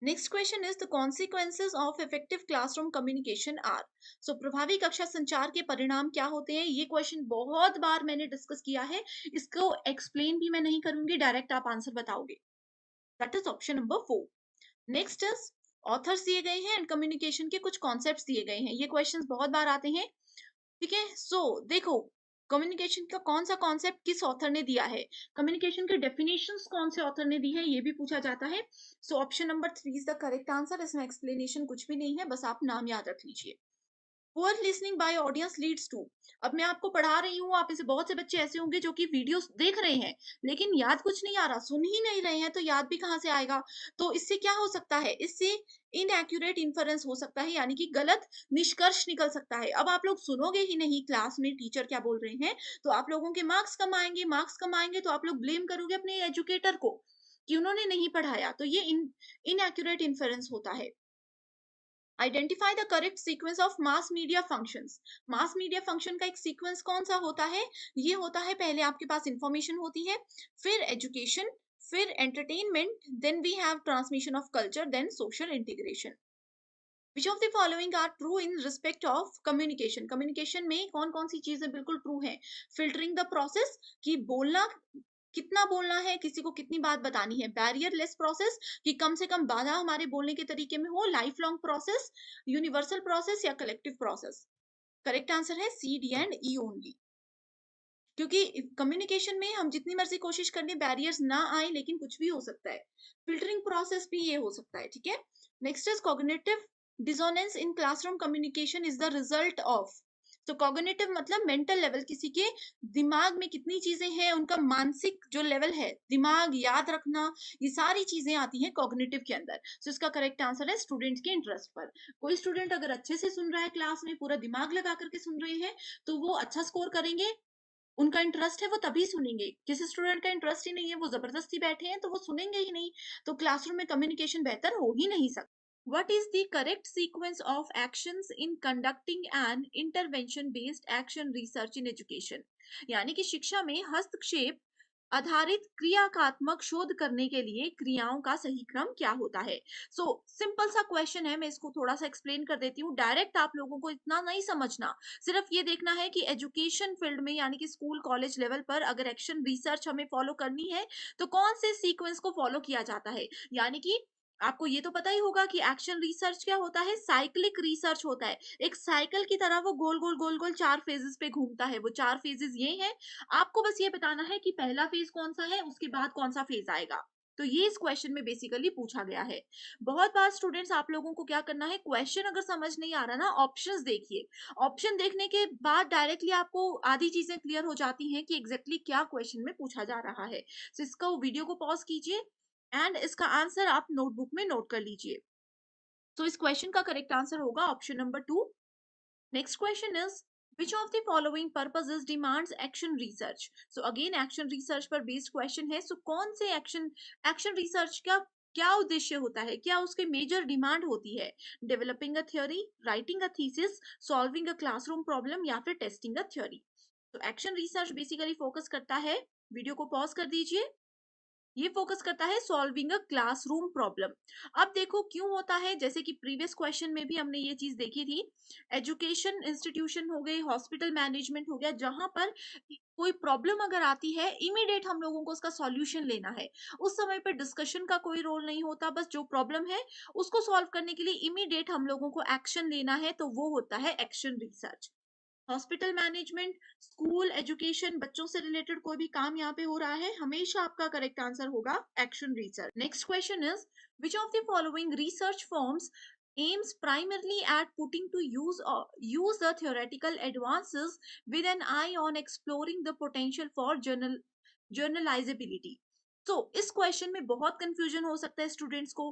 Next question is, the consequences of effective classroom communication are. So प्रभावी कक्षा संचार के परिणाम क्या होते हैं? ये क्वेश्चन बहुत बार मैंने डिस्कस किया है, इसको एक्सप्लेन भी मैं नहीं करूंगी, डायरेक्ट आप आंसर बताओगे। That is option number 4। Next is, authors दिए गए हैं एंड कम्युनिकेशन के कुछ कॉन्सेप्ट्स दिए गए हैं। ये क्वेश्चंस बहुत बार आते हैं। ठीक है, सो देखो, कम्युनिकेशन का कौन सा कॉन्सेप्ट किस ऑथर ने दिया है, कम्युनिकेशन के डेफिनेशंस कौन से ऑथर ने दी है, ये भी पूछा जाता है। So option number 3 is the correct answer. इसमें एक्सप्लेनेशन कुछ भी नहीं है, बस आप नाम याद रख लीजिए। Poor listening by audience leads to. अब मैं आपको पढ़ा रही हूँ, आप इसे, बहुत से बच्चे ऐसे होंगे जो कि वीडियोस देख रहे हैं लेकिन याद कुछ नहीं आ रहा, सुन ही नहीं रहे हैं, तो याद भी कहाँ से आएगा? तो इससे क्या हो सकता है? इससे इनएक्यूरेट इन्फरेंस हो सकता है, यानी कि गलत निष्कर्ष निकल सकता है। अब आप लोग सुनोगे ही नहीं क्लास में टीचर क्या बोल रहे हैं, तो आप लोगों के मार्क्स कम आएंगे। मार्क्स कम आएंगे तो आप लोग ब्लेम करोगे अपने एजुकेटर को कि उन्होंने नहीं पढ़ाया, तो ये इनएक्यूरेट इन्फरेंस होता है। Identify the correct sequence of mass media functions. Mass media function का एक सीक्वेंस कौन सा होता है? ये होता है, पहले आपके पास इंफॉर्मेशन होती है, फिर एजुकेशन, फिर entertainment, then we have transmission of culture, then social integration. Which of the following are true in respect of communication. Communication में कौन कौन सी चीजें बिल्कुल ट्रू है? फिल्टरिंग द प्रोसेस, कि बोलना, कितना बोलना है, किसी को कितनी बात बतानी है। बैरियर लेस प्रोसेस, कि कम से कम बाधा हमारे बोलने के तरीके में हो। Life long process, universal process या कलेक्टिव प्रोसेस। करेक्ट आंसर है सी, डी एंड ई ओनली, क्योंकि कम्युनिकेशन में हम जितनी मर्जी कोशिश कर लें, बैरियर्स ना आए, लेकिन कुछ भी हो सकता है। फिल्टरिंग प्रोसेस भी ये हो सकता है। ठीक है, next is cognitive dissonance in classroom communication is the result of. तो कॉग्निटिव मतलब मेंटल लेवल, किसी के दिमाग में कितनी चीजें हैं, उनका मानसिक जो लेवल है, दिमाग याद रखना, ये सारी चीजें आती हैं कॉग्निटिव के अंदर। तो इसका करेक्ट आंसर है स्टूडेंट के इंटरेस्ट पर। कोई स्टूडेंट अगर अच्छे से सुन रहा है, क्लास में पूरा दिमाग लगा करके सुन रहे हैं, तो वो अच्छा स्कोर करेंगे। उनका इंटरेस्ट है, वो तभी सुनेंगे। किसी स्टूडेंट का इंटरेस्ट ही नहीं है, वो जबरदस्ती बैठे हैं, तो वो सुनेंगे ही नहीं, तो क्लासरूम में कम्युनिकेशन बेहतर हो ही नहीं सकता। What is the correct sequence of actions in conducting an intervention based action research in education? यानी कि शिक्षा में हस्तक्षेप आधारित क्रियात्मक शोध करने के लिए क्रियाओं का सही क्रम क्या होता है? सो सिंपल सा क्वेश्चन है, मैं इसको थोड़ा सा एक्सप्लेन कर देती हूँ। डायरेक्ट आप लोगों को इतना नहीं समझना, सिर्फ ये देखना है कि एजुकेशन फील्ड में यानी कि स्कूल कॉलेज लेवल पर अगर एक्शन रिसर्च हमें फॉलो करनी है तो कौन से सीक्वेंस को फॉलो किया जाता है। यानी कि आपको ये तो पता ही होगा कि एक्शन रिसर्च क्या होता है, साइक्लिक रिसर्च होता है। एक साइकिल की तरह वो गोल गोल गोल गोल 4 फेजेस पे घूमता है। वो 4 फेजेस ये हैं। आपको बस ये बताना है कि पहला फेज कौन सा है, उसके बाद कौन सा फेज आएगा। तो ये इस क्वेश्चन में बेसिकली पूछा गया है। बहुत बार स्टूडेंट्स आप लोगों को क्या करना है, क्वेश्चन अगर समझ नहीं आ रहा ना, ऑप्शंस देखिए। ऑप्शन देखने के बाद डायरेक्टली आपको आधी चीजें क्लियर हो जाती हैं कि एग्जैक्टली क्या क्वेश्चन में पूछा जा रहा है। तो इसका वीडियो को पॉज कीजिए एंड इसका आंसर आप नोटबुक में नोट कर लीजिए। तो इस क्वेश्चन का करेक्ट आंसर होगा option number 2। Next question is which of the following purposes demands action research? So again action research पर बेस्ड क्वेश्चन है। सो कौन से एक्शन रिसर्च का क्या उद्देश्य होता है, क्या उसके मेजर डिमांड होती है? Developing a theory, writing a thesis, solving a classroom problem या फिर टेस्टिंग अ थ्योरी। तो एक्शन रिसर्च बेसिकली फोकस करता है, वीडियो को पॉज कर दीजिए, ये फोकस करता है सॉल्विंग अ क्लासरूम प्रॉब्लम। अब देखो क्यों होता है, जैसे कि प्रीवियस क्वेश्चन में भी हमने ये चीज देखी थी। एजुकेशन इंस्टीट्यूशन हो गए, हॉस्पिटल मैनेजमेंट हो गया, जहां पर कोई प्रॉब्लम अगर आती है इमीडिएट हम लोगों को उसका सॉल्यूशन लेना है। उस समय पर डिस्कशन का कोई रोल नहीं होता, बस जो प्रॉब्लम है उसको सॉल्व करने के लिए इमीडिएट हम लोगों को एक्शन लेना है, तो वो होता है action research. Hospital management, school education, बच्चों से रिलेटेड कोई भी काम यहाँ पे हो रहा है, हमेशा आपका करेक्ट आंसर होगा action research. Next question is which of the following research forms aims primarily at putting to use the theoretical advances with an eye on exploring the potential for जर्नलाइजेबिलिटी। तो इस क्वेश्चन में बहुत confusion हो सकता है students को।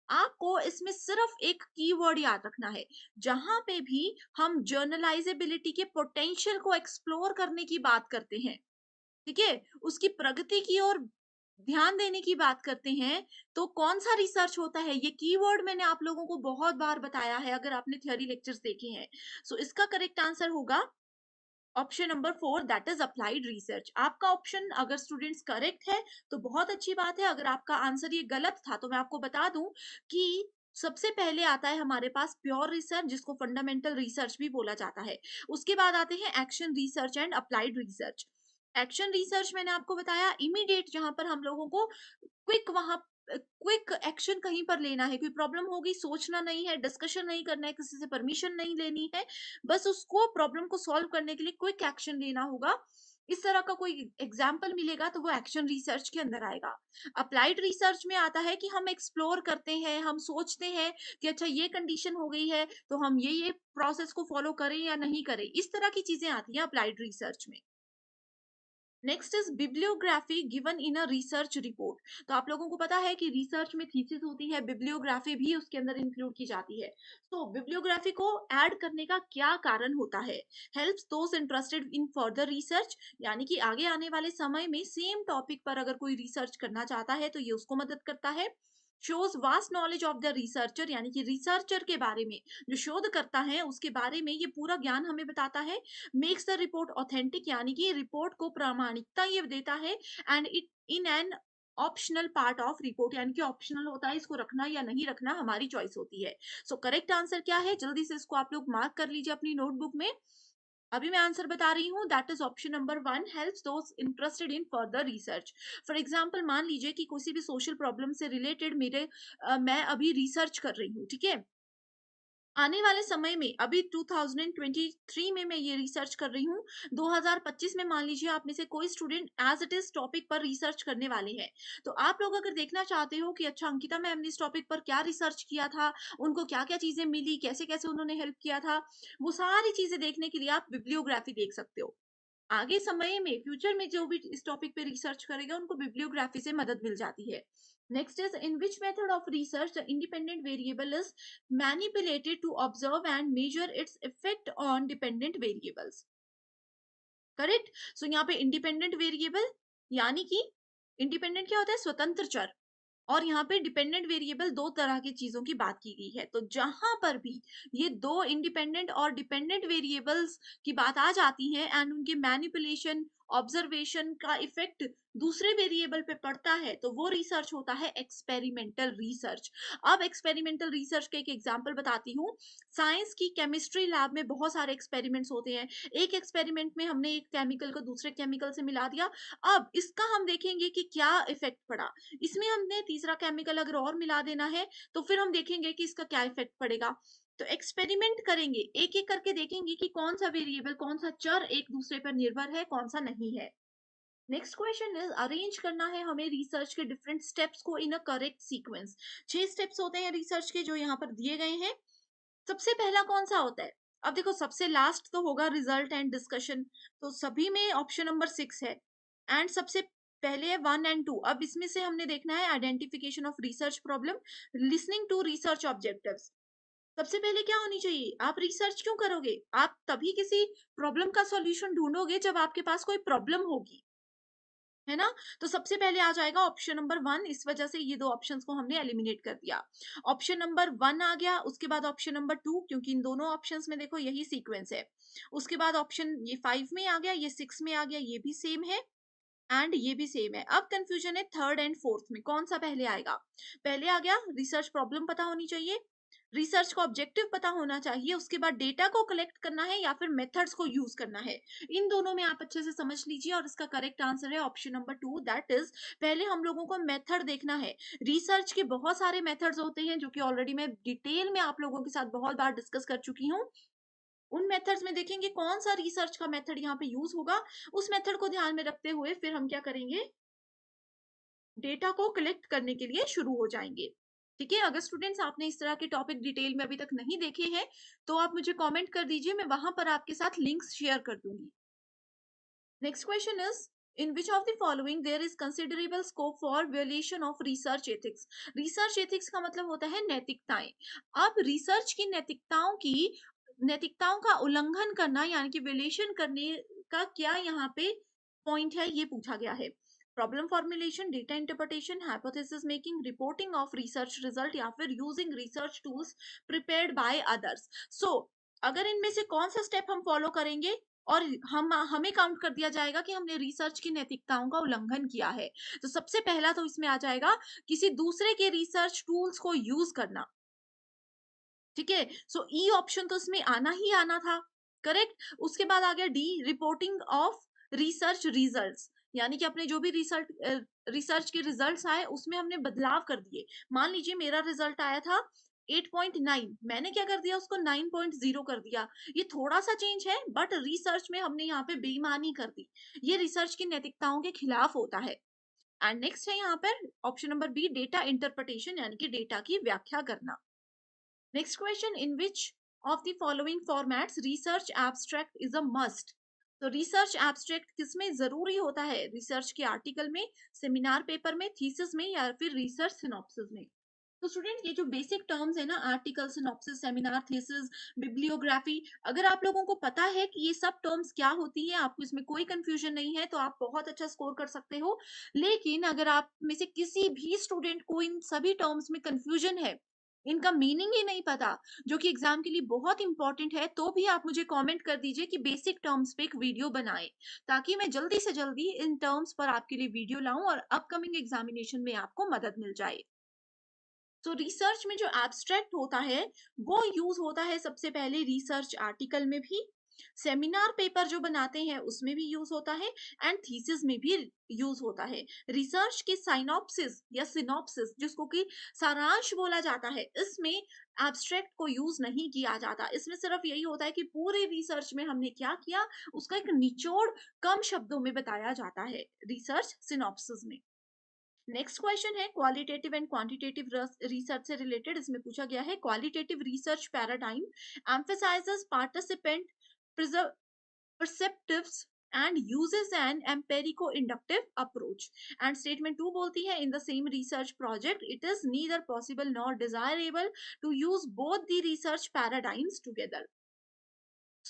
आपको इसमें सिर्फ एक कीवर्ड याद रखना है, जहां पे भी हम जर्नलाइजेबिलिटी के पोटेंशियल को एक्सप्लोर करने की बात करते हैं, ठीक है, उसकी प्रगति की ओर ध्यान देने की बात करते हैं, तो कौन सा रिसर्च होता है, ये कीवर्ड मैंने आप लोगों को बहुत बार बताया है अगर आपने थ्योरी लेक्चर्स देखे हैं। सो इसका करेक्ट आंसर होगा option number 4, that is applied research. आपका ऑप्शन अगर स्टूडेंट्स करेक्ट है तो बहुत अच्छी बात है, अगर आपका आंसर ये गलत था तो मैं आपको बता दूं कि सबसे पहले आता है हमारे पास प्योर रिसर्च, जिसको फंडामेंटल रिसर्च भी बोला जाता है। उसके बाद आते हैं action research and applied research. Action research मैंने आपको बताया इमीडिएट, जहां पर हम लोगों को क्विक एक्शन कहीं पर लेना है, कोई प्रॉब्लम होगी, सोचना नहीं है, डिस्कशन नहीं करना है, किसी से परमिशन नहीं लेनी है, बस उसको प्रॉब्लम को सॉल्व करने के लिए क्विक एक्शन लेना होगा। इस तरह का कोई एग्जाम्पल मिलेगा तो वो एक्शन रिसर्च के अंदर आएगा। अप्लाइड रिसर्च में आता है कि हम एक्सप्लोर करते हैं, हम सोचते हैं कि अच्छा ये कंडीशन हो गई है तो हम ये प्रोसेस को फॉलो करें या नहीं करें, इस तरह की चीजें आती हैं अप्लाइड रिसर्च में। Next is bibliography given in a research report. तो आप लोगों को पता है कि रिसर्च में थीसिस होती है, बिब्लियोग्राफी भी उसके अंदर इंक्लूड की जाती है। तो बिब्लियोग्राफी को ऐड करने का क्या कारण होता है? Helps those interested in further research, यानी कि आगे आने वाले समय में सेम टॉपिक पर अगर कोई रिसर्च करना चाहता है तो ये उसको मदद करता है। Shows vast knowledge of the researcher, यानी कि रिसर्चर के बारे में, जो शोध करता है उसके बारे में ये पूरा ज्ञान हमें बताता है। मेक्स द रिपोर्ट ऑथेंटिक, यानी कि रिपोर्ट को प्रामाणिकता ये देता है। And it in an optional part of report, यानी कि ऑप्शनल होता है, इसको रखना या नहीं रखना हमारी चॉइस होती है। सो करेक्ट आंसर क्या है, जल्दी से इसको आप लोग मार्क कर लीजिए अपनी नोटबुक में। अभी मैं आंसर बता रही हूँ, that is option number 1, helps those interested in further research. For example मान लीजिए कि किसी भी सोशल प्रॉब्लम से रिलेटेड मैं अभी रिसर्च कर रही हूँ, ठीक है, आने वाले समय में अभी 2023 में मैं ये रिसर्च कर रही हूँ, 2025 में मान लीजिए आप में से कोई student as it is topic पर रिसर्च करने वाले हैं। तो आप लोग अगर देखना चाहते हो कि अच्छा अंकिता मैम ने इस टॉपिक पर क्या रिसर्च किया था, उनको क्या क्या चीजें मिली, कैसे कैसे उन्होंने हेल्प किया था, वो सारी चीजें देखने के लिए आप बिब्लियोग्राफी देख सकते हो। आगे समय में फ्यूचर में जो भी इस टॉपिक पे रिसर्च करेगा उनको बिब्लियोग्राफी से मदद मिल जाती है। Next is in which method of research the independent variable is manipulated to observe and measure its effect on dependent variables. Correct. So यहाँ पे इंडिपेंडेंट वेरिएबल यानी कि इंडिपेंडेंट क्या होता है, स्वतंत्र चर, और यहाँ पे डिपेंडेंट वेरिएबल दो तरह की चीजों की बात की गई है। तो जहां पर भी ये दो इंडिपेंडेंट और डिपेंडेंट वेरिएबल्स की बात आ जाती है एंड उनके मैनिपुलेशन ऑब्जर्वेशन का इफेक्ट दूसरे वेरिएबल पे पड़ता है, तो वो रिसर्च होता है एक्सपेरिमेंटल रिसर्च। अब एक्सपेरिमेंटल रिसर्च का एक एग्जांपल बताती हूँ। साइंस की केमिस्ट्री लैब में बहुत सारे एक्सपेरिमेंट्स होते हैं। एक एक्सपेरिमेंट में हमने एक केमिकल को दूसरे केमिकल से मिला दिया। अब इसका हम देखेंगे कि क्या इफेक्ट पड़ा। इसमें हमने तीसरा केमिकल अगर और मिला देना है तो फिर हम देखेंगे कि इसका क्या इफेक्ट पड़ेगा। तो एक्सपेरिमेंट करेंगे, एक एक करके देखेंगे कि कौन सा वेरिएबल, कौन सा चर एक दूसरे पर निर्भर है, कौन सा नहीं है। नेक्स्ट क्वेश्चन इज अरेंज करना है हमें रिसर्च के डिफरेंट स्टेप्स को इन अ करेक्ट सीक्वेंस। 6 स्टेप्स होते हैं रिसर्च के जो यहाँ पर दिए गए हैं। सबसे पहला कौन सा होता है? अब देखो, सबसे लास्ट तो होगा रिजल्ट एंड डिस्कशन, तो सभी में ऑप्शन नंबर 6 है। एंड सबसे पहले है 1 एंड 2। अब इसमें से हमने देखना है identification of research problem, listening to research objectives. सबसे पहले क्या होनी चाहिए? आप रिसर्च क्यों करोगे? आप तभी किसी प्रॉब्लम का सॉल्यूशन ढूंढोगे जब आपके पास कोई प्रॉब्लम होगी, है ना? तो सबसे पहले आ जाएगा ऑप्शन नंबर 1। इस वजह से ये दो ऑप्शंस को हमने एलिमिनेट कर दिया। ऑप्शन नंबर 1 आ गया, उसके बाद ऑप्शन नंबर 2, क्योंकि इन दोनों ऑप्शंस में देखो यही सीक्वेंस है। उसके बाद ऑप्शन ये 5 में आ गया, ये 6 में आ गया, ये भी सेम है एंड ये भी सेम है। अब कंफ्यूजन है थर्ड एंड फोर्थ में, कौन सा पहले आएगा? पहले आ गया रिसर्च प्रॉब्लम पता होनी चाहिए, रिसर्च का ऑब्जेक्टिव पता होना चाहिए, उसके बाद डेटा को कलेक्ट करना है या फिर मेथड्स को यूज करना है। इन दोनों में आप अच्छे से समझ लीजिए और इसका करेक्ट आंसर है ऑप्शन नंबर 2, दैट इज पहले हम लोगों को मेथड देखना है। रिसर्च के बहुत सारे मेथड्स होते हैं जो कि ऑलरेडी मैं डिटेल में आप लोगों के साथ बहुत बार डिस्कस कर चुकी हूँ। उन मेथड्स में देखेंगे कौन सा रिसर्च का मेथड यहाँ पे यूज होगा, उस मेथड को ध्यान में रखते हुए फिर हम क्या करेंगे, डेटा को कलेक्ट करने के लिए शुरू हो जाएंगे। ठीक है, अगर स्टूडेंट्स आपने इस तरह के टॉपिक डिटेल में अभी तक नहीं देखे हैं तो आप मुझे कमेंट कर दीजिए, मैं वहां पर आपके साथ लिंक्स शेयर कर दूंगी। Next question is in which of the following there is considerable scope for violation of research ethics. Research ethics का मतलब होता है नैतिकताएं। अब रिसर्च की नैतिकताओं का उल्लंघन करना यानी कि वियोलेशन करने का क्या यहाँ पे पॉइंट है, ये पूछा गया है। Problem formulation, data interpretation, hypothesis making, reporting of research result या फिर using research tools prepared by others. So अगर इनमें से कौन सा स्टेप हम फॉलो करेंगे और हमें काउंट कर दिया जाएगा कि हमने रिसर्च की नैतिकताओं का उल्लंघन किया है, तो सबसे पहला तो इसमें आ जाएगा किसी दूसरे के रिसर्च टूल्स को यूज करना। ठीक है, सो ई ऑप्शन तो इसमें आना ही आना था, करेक्ट। उसके बाद आ गया D, reporting of research results, यानी कि अपने जो भी रिसर्च के रिजल्ट्स आए उसमें हमने बदलाव कर दिए। मान लीजिए मेरा रिजल्ट आया था 8.9, मैंने क्या कर दिया, उसको 9.0 कर दिया। ये थोड़ा सा चेंज है बट रिसर्च में हमने यहाँ पे बेईमानी कर दी, ये रिसर्च की नैतिकताओं के खिलाफ होता है। एंड नेक्स्ट है यहाँ पर option number B, data interpretation, यानी कि डेटा की व्याख्या करना। Next question, in which of the following formats research abstract is a must? तो रिसर्च एब्स्ट्रैक्ट किसमें जरूरी होता है? रिसर्च के आर्टिकल में, सेमिनार पेपर में, थीसिस में या फिर रिसर्च सिनॉप्सिस में। तो स्टूडेंट ये जो बेसिक टर्म्स है ना, article, synopsis, seminar, thesis, bibliography, अगर आप लोगों को पता है कि ये सब टर्म्स क्या होती है, आपको इसमें कोई कंफ्यूजन नहीं है, तो आप बहुत अच्छा स्कोर कर सकते हो। लेकिन अगर आप में से किसी भी स्टूडेंट को इन सभी टर्म्स में कंफ्यूजन है, इनका मीनिंग ही नहीं पता, जो कि एग्जाम के लिए बहुत इंपॉर्टेंट है, तो भी आप मुझे कमेंट कर दीजिए कि बेसिक टर्म्स पे एक वीडियो बनाएं, ताकि मैं जल्दी से जल्दी इन टर्म्स पर आपके लिए वीडियो लाऊं और अपकमिंग एग्जामिनेशन में आपको मदद मिल जाए। तो रिसर्च में जो एब्स्ट्रैक्ट होता है वो यूज होता है सबसे पहले रिसर्च आर्टिकल में भी, सेमिनार पेपर जो बनाते हैं उसमें भी यूज होता है एंड थीसिस में भी यूज होता है। रिसर्च के साइनॉप्सिस या सिनॉप्सिस, जिसको कि सारांश बोला जाता है, इसमें एब्स्ट्रैक्ट को यूज नहीं किया जाता। इसमें सिर्फ यही होता है कि पूरे रिसर्च में हमने क्या किया उसका एक निचोड़ कम शब्दों में बताया जाता है रिसर्च सिनॉप्सिस में। नेक्स्ट क्वेश्चन है क्वालिटेटिव एंड क्वांटिटेटिव रिसर्च से रिलेटेड। इसमें पूछा गया है qualitative research paradigm emphasises participant perceptives and uses an empirico inductive approach। and statement 2 बोलती है in the same research project it is neither possible nor desirable to use both the research paradigms together।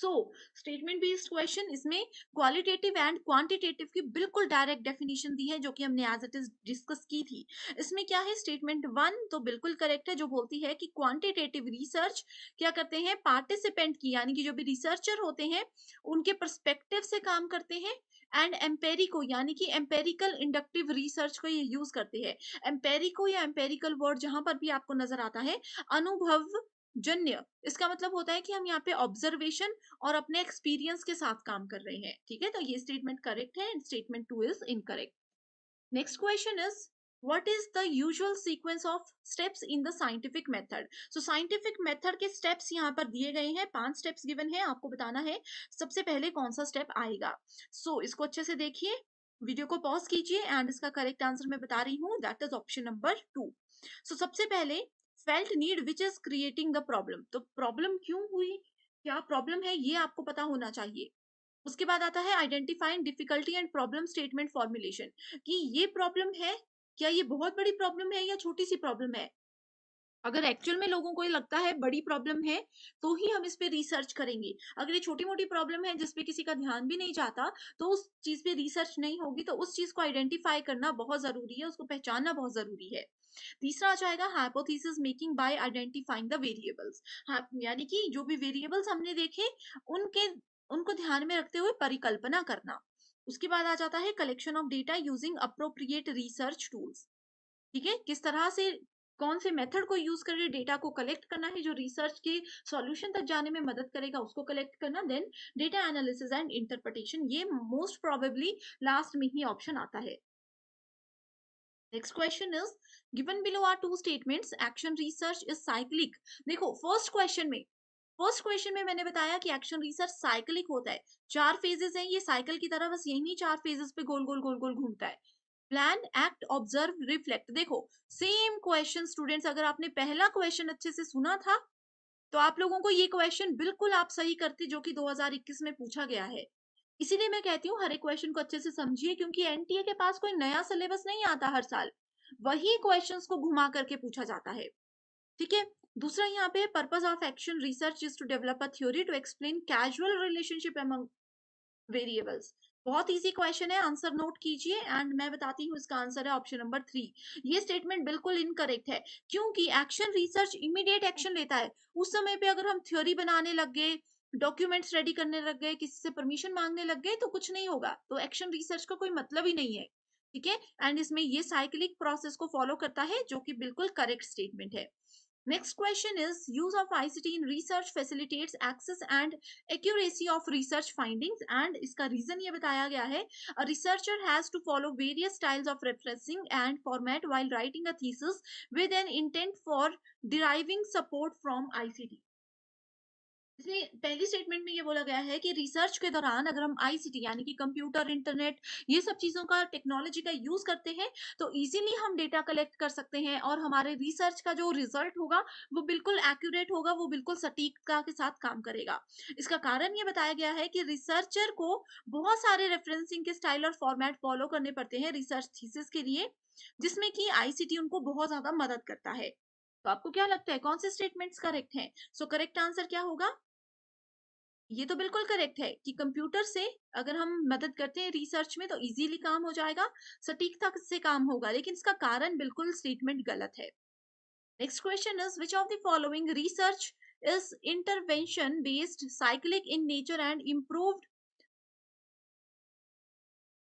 So statement based question, इसमें qualitative and quantitative की बिल्कुल direct definition दी है, जो कि हमने as it is discuss की थी। इसमें क्या है, स्टेटमेंट वन तो बिल्कुल करेक्ट है, जो बोलती है कि क्वांटिटेटिव रिसर्च क्या करते हैं, पार्टिसिपेंट की यानी कि जो भी रिसर्चर होते हैं उनके परस्पेक्टिव से काम करते हैं। एंड एम्पेरिको यानी कि एम्पेरिकल इंडक्टिव रिसर्च को ये यूज करते हैं। एम्पेरिको या एम्पेरिकल वर्ड जहां पर भी आपको नजर आता है, अनुभव जन्य, इसका मतलब होता है कि हम यहाँ पे ऑब्जर्वेशन और अपने एक्सपीरियंस के साथ काम कर रहे हैं। ठीक है, तो ये स्टेटमेंट करेक्ट है and statement two is incorrect. Next question is what is the usual sequence of steps in the scientific method? So scientific method के steps यहाँ पर दिए गए हैं, 5 steps given है, आपको बताना है सबसे पहले कौन सा step आएगा। so इसको अच्छे से देखिए, वीडियो को पॉज कीजिए एंड इसका करेक्ट आंसर मैं बता रही हूँ, दैट इज ऑप्शन नंबर 2। सो सबसे पहले felt need which is creating the problem, तो प्रॉब्लम क्यों हुई, क्या प्रॉब्लम है, ये आपको पता होना चाहिए। उसके बाद आता है identifying difficulty and problem statement formulation, कि ये प्रॉब्लम है, क्या ये बहुत बड़ी प्रॉब्लम है या छोटी सी प्रॉब्लम है। अगर एक्चुअल में लोगों को ये लगता है बड़ी प्रॉब्लम है तो ही हम इस पे रिसर्च करेंगे। अगर ये छोटी मोटी प्रॉब्लम है जिस पे किसी का ध्यान भी नहीं जाता, तो उस चीज पे रिसर्च नहीं होगी। तो उस चीज को आइडेंटिफाई करना बहुत जरूरी है, उसको पहचानना बहुत जरूरी है। तीसरा आ जाएगा hypothesis making bye identifying the variables, यानी कि जो भी वेरिएबल्स हमने देखे उनके उनको ध्यान में रखते हुए परिकल्पना करना। उसके बाद आ जाता है collection of data using appropriate research tools. ठीक है, किस तरह से कौन से मेथड को यूज करके डेटा को कलेक्ट करना है जो रिसर्च के सॉल्यूशन तक जाने में मदद करेगा, उसको कलेक्ट करना। Then data analysis and interpretation, ये मोस्ट प्रोबेबली लास्ट में ही ऑप्शन आता है। Next question is given below are two statements, action research is cyclic. देखो फर्स्ट क्वेश्चन में मैंने बताया कि एक्शन रिसर्च साइक्लिक होता है, 4 फेजेस हैं, ये साइकिल की तरह बस यही नहीं 4 फेजेस पे गोल गोल गोल गोल घूमता है। Plan, act, observe, reflect. देखो सेम क्वेश्चन स्टूडेंट्स, अगर आपने पहला क्वेश्चन अच्छे से सुना था तो आप लोगों को ये क्वेश्चन बिल्कुल आप सही करते, जो कि 2021 में पूछा गया है। इसीलिए मैं कहती हूँ हर एक क्वेश्चन को अच्छे से समझिए, क्योंकि एनटीए के पास कोई नया सिलेबस नहीं आता हर साल, वही क्वेश्चंस को घुमा करके पूछा जाता है। ठीक है, दूसरा यहाँ पे purpose of action research is to develop a theory to explain casual relationship among variables. बहुत इजी क्वेश्चन है, आंसर नोट कीजिए एंड मैं बताती हूँ, इसका आंसर है ऑप्शन नंबर 3। ये स्टेटमेंट बिल्कुल इनकरेक्ट है, क्योंकि एक्शन रिसर्च इमीडिएट एक्शन लेता है। उस समय पे अगर हम थ्योरी बनाने लग गए, डॉक्यूमेंट्स रेडी करने लग गए, किसी से परमिशन मांगने लग गए, तो कुछ नहीं होगा। तो एक्शन रिसर्च का कोई मतलब ही नहीं है। ठीक है, एंड इसमें ये साइक्लिक प्रोसेस को फॉलो करता है, जो कि बिल्कुल करेक्ट स्टेटमेंट है। Next question is use of ICT in research facilitates access and accuracy of research findings, and इसका reason ये बताया गया है, a researcher has to follow various styles of referencing and format while writing a thesis with an intent for deriving support from ICT। इसमें पहली statement में ये बोला गया है कि रिसर्च के दौरान अगर हम आईसीटी यानी कि कंप्यूटर, इंटरनेट, ये सब चीजों का, टेक्नोलॉजी का यूज करते हैं तो इजीली हम डेटा कलेक्ट कर सकते हैं और हमारे रिसर्च का जो रिजल्ट होगा वो बिल्कुल एक्यूरेट होगा, वो बिल्कुल सटीकता के साथ काम करेगा। इसका कारण ये बताया गया है कि रिसर्चर को बहुत सारे रेफरेंसिंग के स्टाइल और फॉर्मेट फॉलो करने पड़ते हैं रिसर्च थीसिस के लिए, जिसमें कि आईसीटी उनको बहुत ज्यादा मदद करता है। तो आपको क्या लगता है कौन से स्टेटमेंट्स करेक्ट हैं? सो करेक्ट आंसर क्या होगा? ये तो बिल्कुल करेक्ट है कि कंप्यूटर से अगर हम मदद करते हैं रिसर्च में तो इजीली काम हो जाएगा, सटीकता से काम होगा, लेकिन इसका कारण बिल्कुल स्टेटमेंट गलत है। Next question is which of the following research is intervention based, cyclic in nature and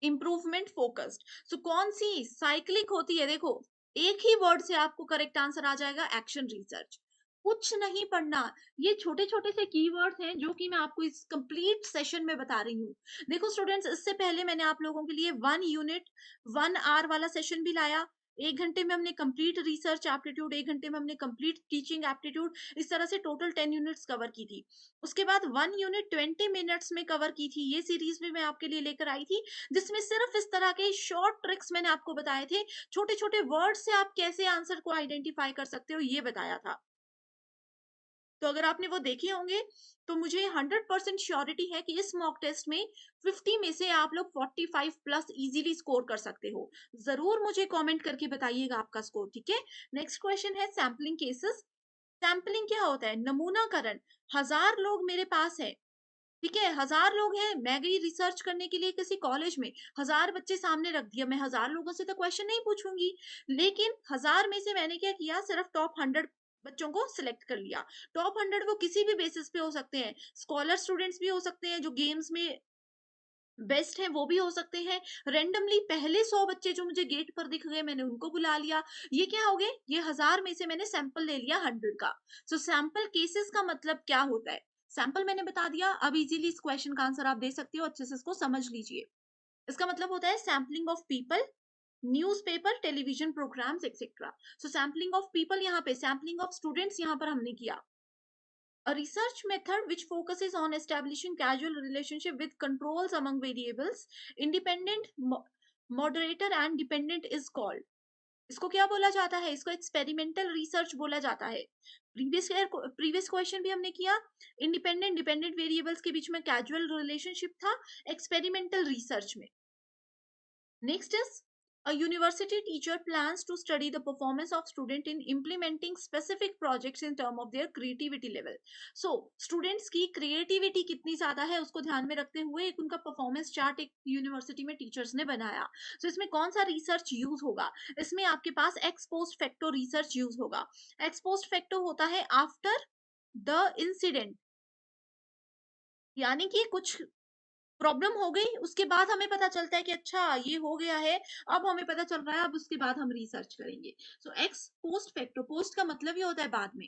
improvement focused. So कौन सी साइक्लिक होती है? देखो एक ही वर्ड से आपको करेक्ट आंसर आ जाएगा, एक्शन रिसर्च। कुछ नहीं पढ़ना, ये छोटे छोटे से कीवर्ड्स हैं जो कि मैं आपको इस कंप्लीट सेशन में बता रही हूँ। देखो स्टूडेंट्स, इससे पहले मैंने आप लोगों के लिए 1 यूनिट 1 आवर वाला सेशन भी लाया। 1 घंटे में हमने कंप्लीट रिसर्च एप्टीट्यूड, 1 घंटे में हमने कंप्लीट टीचिंग एप्टीट्यूड, इस तरह से टोटल 10 यूनिट्स कवर की थी। उसके बाद 1 यूनिट 20 मिनट्स में कवर की थी, ये सीरीज भी मैं आपके लिए लेकर आई थी, जिसमें सिर्फ इस तरह के शॉर्ट ट्रिक्स मैंने आपको बताए थे, छोटे छोटे वर्ड से आप कैसे आंसर को आइडेंटिफाई कर सकते हो ये बताया था। तो अगर आपने वो देखे होंगे तो मुझे 100% श्योरिटी है कि इस मॉक टेस्ट में 50 में से आप लोग 45 प्लस इजीली स्कोर कर सकते हो। जरूर मुझे कमेंट करके बताइएगा आपका स्कोर। ठीक है, नेक्स्ट क्वेश्चन है सैम्पलिंग केसेस। सैम्पलिंग क्या होता है? नमूनाकरण। 1000 लोग मेरे पास है, ठीक है, 1000 लोग हैं, मैं गई रिसर्च करने के लिए किसी कॉलेज में, 1000 बच्चे सामने रख दिया, मैं 1000 लोगों से तो क्वेश्चन नहीं पूछूंगी। लेकिन 1000 में से मैंने क्या किया, सिर्फ टॉप 100 बच्चों को सिलेक्ट कर लिया। टॉप 100 वो किसी भी बेसिस पे हो सकते हैं, स्कॉलर स्टूडेंट्स भी हो सकते हैं, जो गेम्स में बेस्ट है वो भी हो सकते हैं। रेंडमली पहले 100 बच्चे जो मुझे गेट पर दिख गए, मैंने उनको बुला लिया। ये क्या हो गए, ये 1000 में से मैंने सैंपल ले लिया 100 का। सो सैंपल केसेस का मतलब क्या होता है, सैंपल मैंने बता दिया। अब इजीली इस क्वेश्चन का आंसर आप दे सकते हो, अच्छे से इसको समझ लीजिए। इसका मतलब होता है sampling of people, newspaper, television programmes etcetera. So sampling of people, यहाँ पे सैम्पलिंग ऑफ स्टूडेंट्स यहाँ पर हमने किया। A research method which focuses on establishing causal relationship with controls among variables, independent, moderator and dependent is called. इसको क्या बोला जाता है, इसको एक्सपेरिमेंटल रिसर्च बोला जाता है। प्रीवियस क्वेश्चन भी हमने किया, इंडिपेंडेंट डिपेंडेंट वेरिएबल्स के बीच में कैजुअल रिलेशनशिप था एक्सपेरिमेंटल रिसर्च में। Next is, a university teacher plans to study the performance of student in implementing specific projects in term of their creativity level. So students की creativity कितनी ज्यादा है उसको ध्यान में रखते हुए एक उनका performance chart एक यूनिवर्सिटी में टीचर्स ने बनाया। So इसमें कौन सा रिसर्च यूज होगा, इसमें आपके पास ex post facto research use होगा। ex post facto होता है आफ्टर द इंसिडेंट, यानी कि कुछ प्रॉब्लम हो गई, उसके बाद हमें पता चलता है कि अच्छा ये हो गया है, अब हमें पता चल रहा है, अब उसके बाद हम रिसर्च करेंगे। सो एक्स पोस्ट फैक्टो, पोस्ट का मतलब ये होता है बाद में।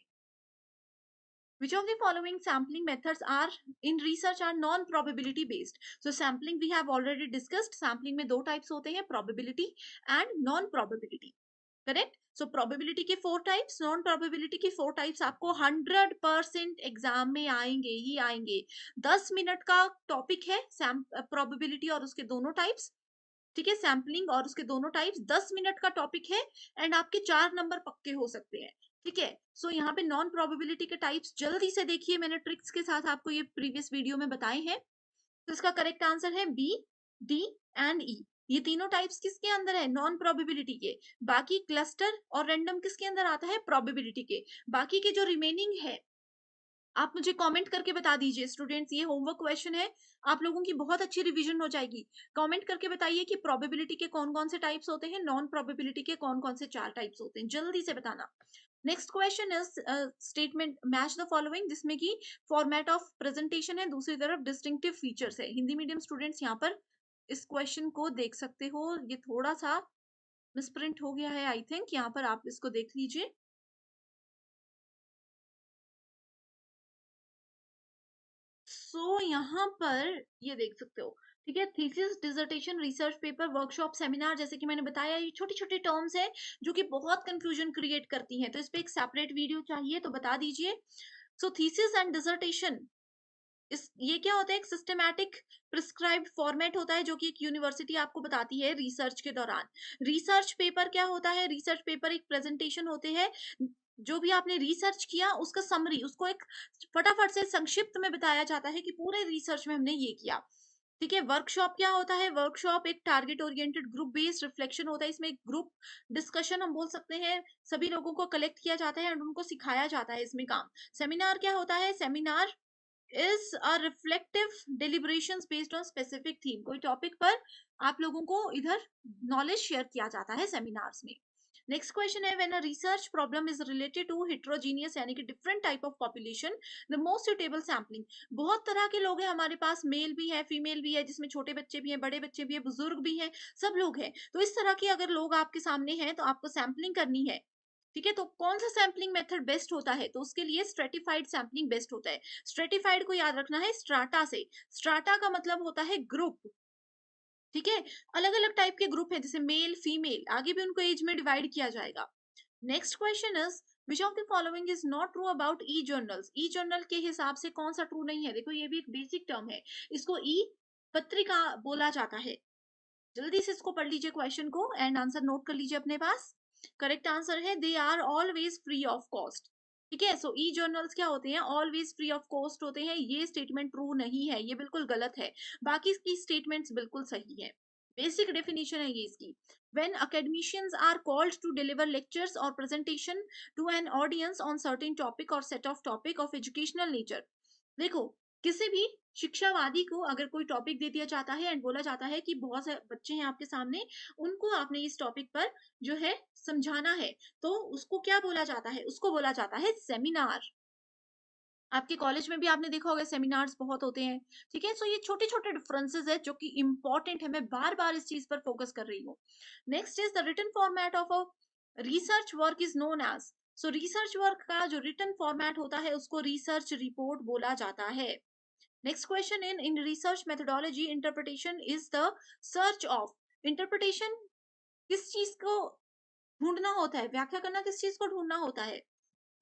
Which of the following sampling methods are in research are non probability based? So sampling we have already discussed, sampling में दो types होते हैं, probability and non probability, correct. So probability के 4 टाइप्स, नॉन प्रोबेबिलिटी के 4 types आपको 100% exam में आएंगे ही आएंगे। 10 मिनट का टॉपिक है प्रोबेबिलिटी और उसके दोनों टाइप्स, ठीक है, सैम्पलिंग और उसके दोनों टाइप्स 10 मिनट का टॉपिक है, एंड आपके 4 नंबर पक्के हो सकते हैं, ठीक है। सो यहाँ पे नॉन प्रोबेबिलिटी के टाइप्स जल्दी से देखिए, मैंने ट्रिक्स के साथ आपको ये प्रीवियस वीडियो में बताए हैं। तो इसका करेक्ट आंसर है बी, डी एंड ई। ये तीनों टाइप्स किसके अंदर है, नॉन प्रोबेबिलिटी के। बाकी क्लस्टर और रैंडम किसके अंदर आता है, प्रोबेबिलिटी के। बाकी के जो रिमेनिंग है आप मुझे कमेंट करके बता दीजिए स्टूडेंट्स, ये होमवर्क क्वेश्चन है, आप लोगों की बहुत अच्छी रिवीजन हो जाएगी। कमेंट करके बताइए कि प्रोबेबिलिटी के कौन कौन से टाइप्स होते हैं, नॉन प्रोबेबिलिटी के कौन कौन से 4 टाइप्स होते हैं, जल्दी से बताना। Next question is statement match the following, जिसमें कि फॉर्मेट ऑफ प्रेजेंटेशन है, दूसरी तरफ डिस्टिंक्टिव फीचर्स है। हिंदी मीडियम स्टूडेंट्स यहाँ पर इस क्वेश्चन को देख सकते हो, ये थोड़ा सा मिसप्रिंट हो गया है आई थिंक, यहाँ पर आप इसको देख लीजिए। सो यहाँ पर ये देख सकते हो, ठीक है, thesis, dissertation, research paper, workshop, seminar, जैसे कि मैंने बताया ये छोटी छोटी टर्म्स हैं जो कि बहुत कंफ्यूजन क्रिएट करती हैं, तो इस पे एक सेपरेट वीडियो चाहिए तो बता दीजिए। सो थीसिस एंड डिसर्टेशन, इस ये क्या होता है, एक सिस्टमैटिक प्रिस्क्राइब्ड फॉर्मेट होता है जो कि एक यूनिवर्सिटी आपको बताती है रिसर्च के दौरान। रिसर्च पेपर क्या होता है, रिसर्च पेपर एक प्रेजेंटेशन होते हैं, जो भी आपने रिसर्च किया उसका समरी, उसको एक फटाफट से संक्षिप्त में बताया जाता है कि पूरे रिसर्च में हमने ये किया, ठीक है। वर्कशॉप क्या होता है, वर्कशॉप एक target oriented group based reflection होता है, इसमें एक ग्रुप डिस्कशन हम बोल सकते हैं, सभी लोगों को कलेक्ट किया जाता है और उनको सिखाया जाता है इसमें काम। सेमिनार क्या होता है, seminar is a reflective deliberations based on specific theme, कोई टॉपिक पर आप लोगों को इधर नॉलेज शेयर किया जाता है सेमिनार्स में। नेक्स्ट क्वेश्चन है, when a research problem is related to heterogeneous यानी कि different type of population, the most suitable sampling, बहुत तरह के लोग हैं हमारे पास, मेल भी है फीमेल भी है, जिसमें छोटे बच्चे भी हैं, बड़े बच्चे भी हैं, बुजुर्ग भी हैं, सब लोग हैं। तो इस तरह के अगर लोग आपके सामने हैं तो आपको सैम्पलिंग करनी है, ठीक है। तो कौन सा सैम्पलिंग मेथड बेस्ट होता है, तो उसके लिए स्ट्रेटिफाइड सैम्पलिंग बेस्ट होता है। स्ट्रेटिफाइड को याद रखना है स्ट्राटा से, स्ट्राटा का मतलब होता है ग्रुप, ठीक है। अलग अलग टाइप के ग्रुप है, जैसे मेल फीमेल, आगे भी उनको एज में डिवाइड किया जाएगा। Next question is, which of the following is not true about E journals, E journal के हिसाब से कौन सा ट्रू नहीं है। देखो ये भी एक बेसिक टर्म है, इसको ई पत्रिका बोला जाता है। जल्दी से इसको पढ़ लीजिए क्वेश्चन को एंड आंसर नोट कर लीजिए अपने पास। करेक्ट आंसर है they are always free of cost, ठीक है। सो ई जर्नल्स क्या होते हैं, ऑलवेज फ्री ऑफ कॉस्ट होते हैं, ये स्टेटमेंट ट्रू नहीं है, ये बिल्कुल गलत है। बाकी की स्टेटमेंट्स बिल्कुल सही है, बेसिक डेफिनेशन है ये इसकी। when academicians are called to deliver lectures or presentation to an audience on certain topic or set of topic of educational nature, देखो किसी भी शिक्षावादी को अगर कोई टॉपिक दे दिया जाता है एंड बोला जाता है कि बहुत सारे बच्चे हैं आपके सामने, उनको आपने इस टॉपिक पर जो है समझाना है, तो उसको क्या बोला जाता है? उसको बोला जाता है सेमिनार। आपके कॉलेज में भी आपने देखा होगा सेमिनार्स बहुत होते हैं, ठीक है? सो ये छोटे-छोटे डिफरेंसेस है जो कि इंपॉर्टेंट है, मैं बार-बार इस चीज पर फोकस कर रही हूँ। Next is the written format of a research work is known as, so research work का जो रिटन फॉर्मेट होता है उसको रिसर्च रिपोर्ट बोला जाता है। Next question, in research methodology interpretation is the search of, interpretation किस चीज को ढूंढना होता है, व्याख्या करना किस चीज को ढूंढना होता है?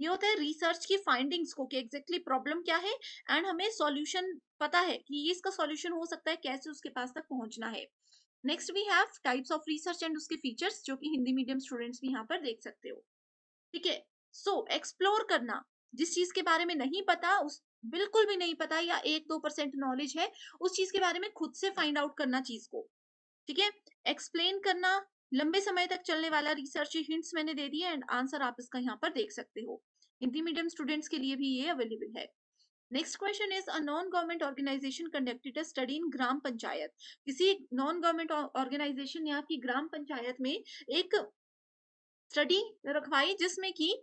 ये होता है रिसर्च की फाइंडिंग्स को कि एग्जैक्टली प्रॉब्लम क्या है एंड हमें सॉल्यूशन पता है कि ये इसका सॉल्यूशन हो सकता है, कैसे उसके पास तक पहुंचना है। Next we have types of research and उसके फीचर्स, जो कि हिंदी मीडियम स्टूडेंट्स भी यहाँ पर देख सकते हो, ठीक है? सो एक्सप्लोर करना, जिस चीज के बारे में नहीं पता, उस बिल्कुल भी नहीं पता या 1-2% नॉलेज है, उस चीज के बारे में खुद से फाइंड आउट करना चीज को, ठीक है? एक्सप्लेन करना, लंबे समय तक चलने वाला रिसर्च, हिंट्स मैंने दे दिए एंड आंसर आप इसका यहाँ पर देख सकते हो। हिंदी मीडियम स्टूडेंट्स के लिए भी ये अवेलेबल है। Next question is a non government organization conducted a study in gram panchayat, किसी नॉन गवर्नमेंट ऑर्गेनाइजेशन या की ग्राम पंचायत में एक स्टडी रखवाई जिसमें कि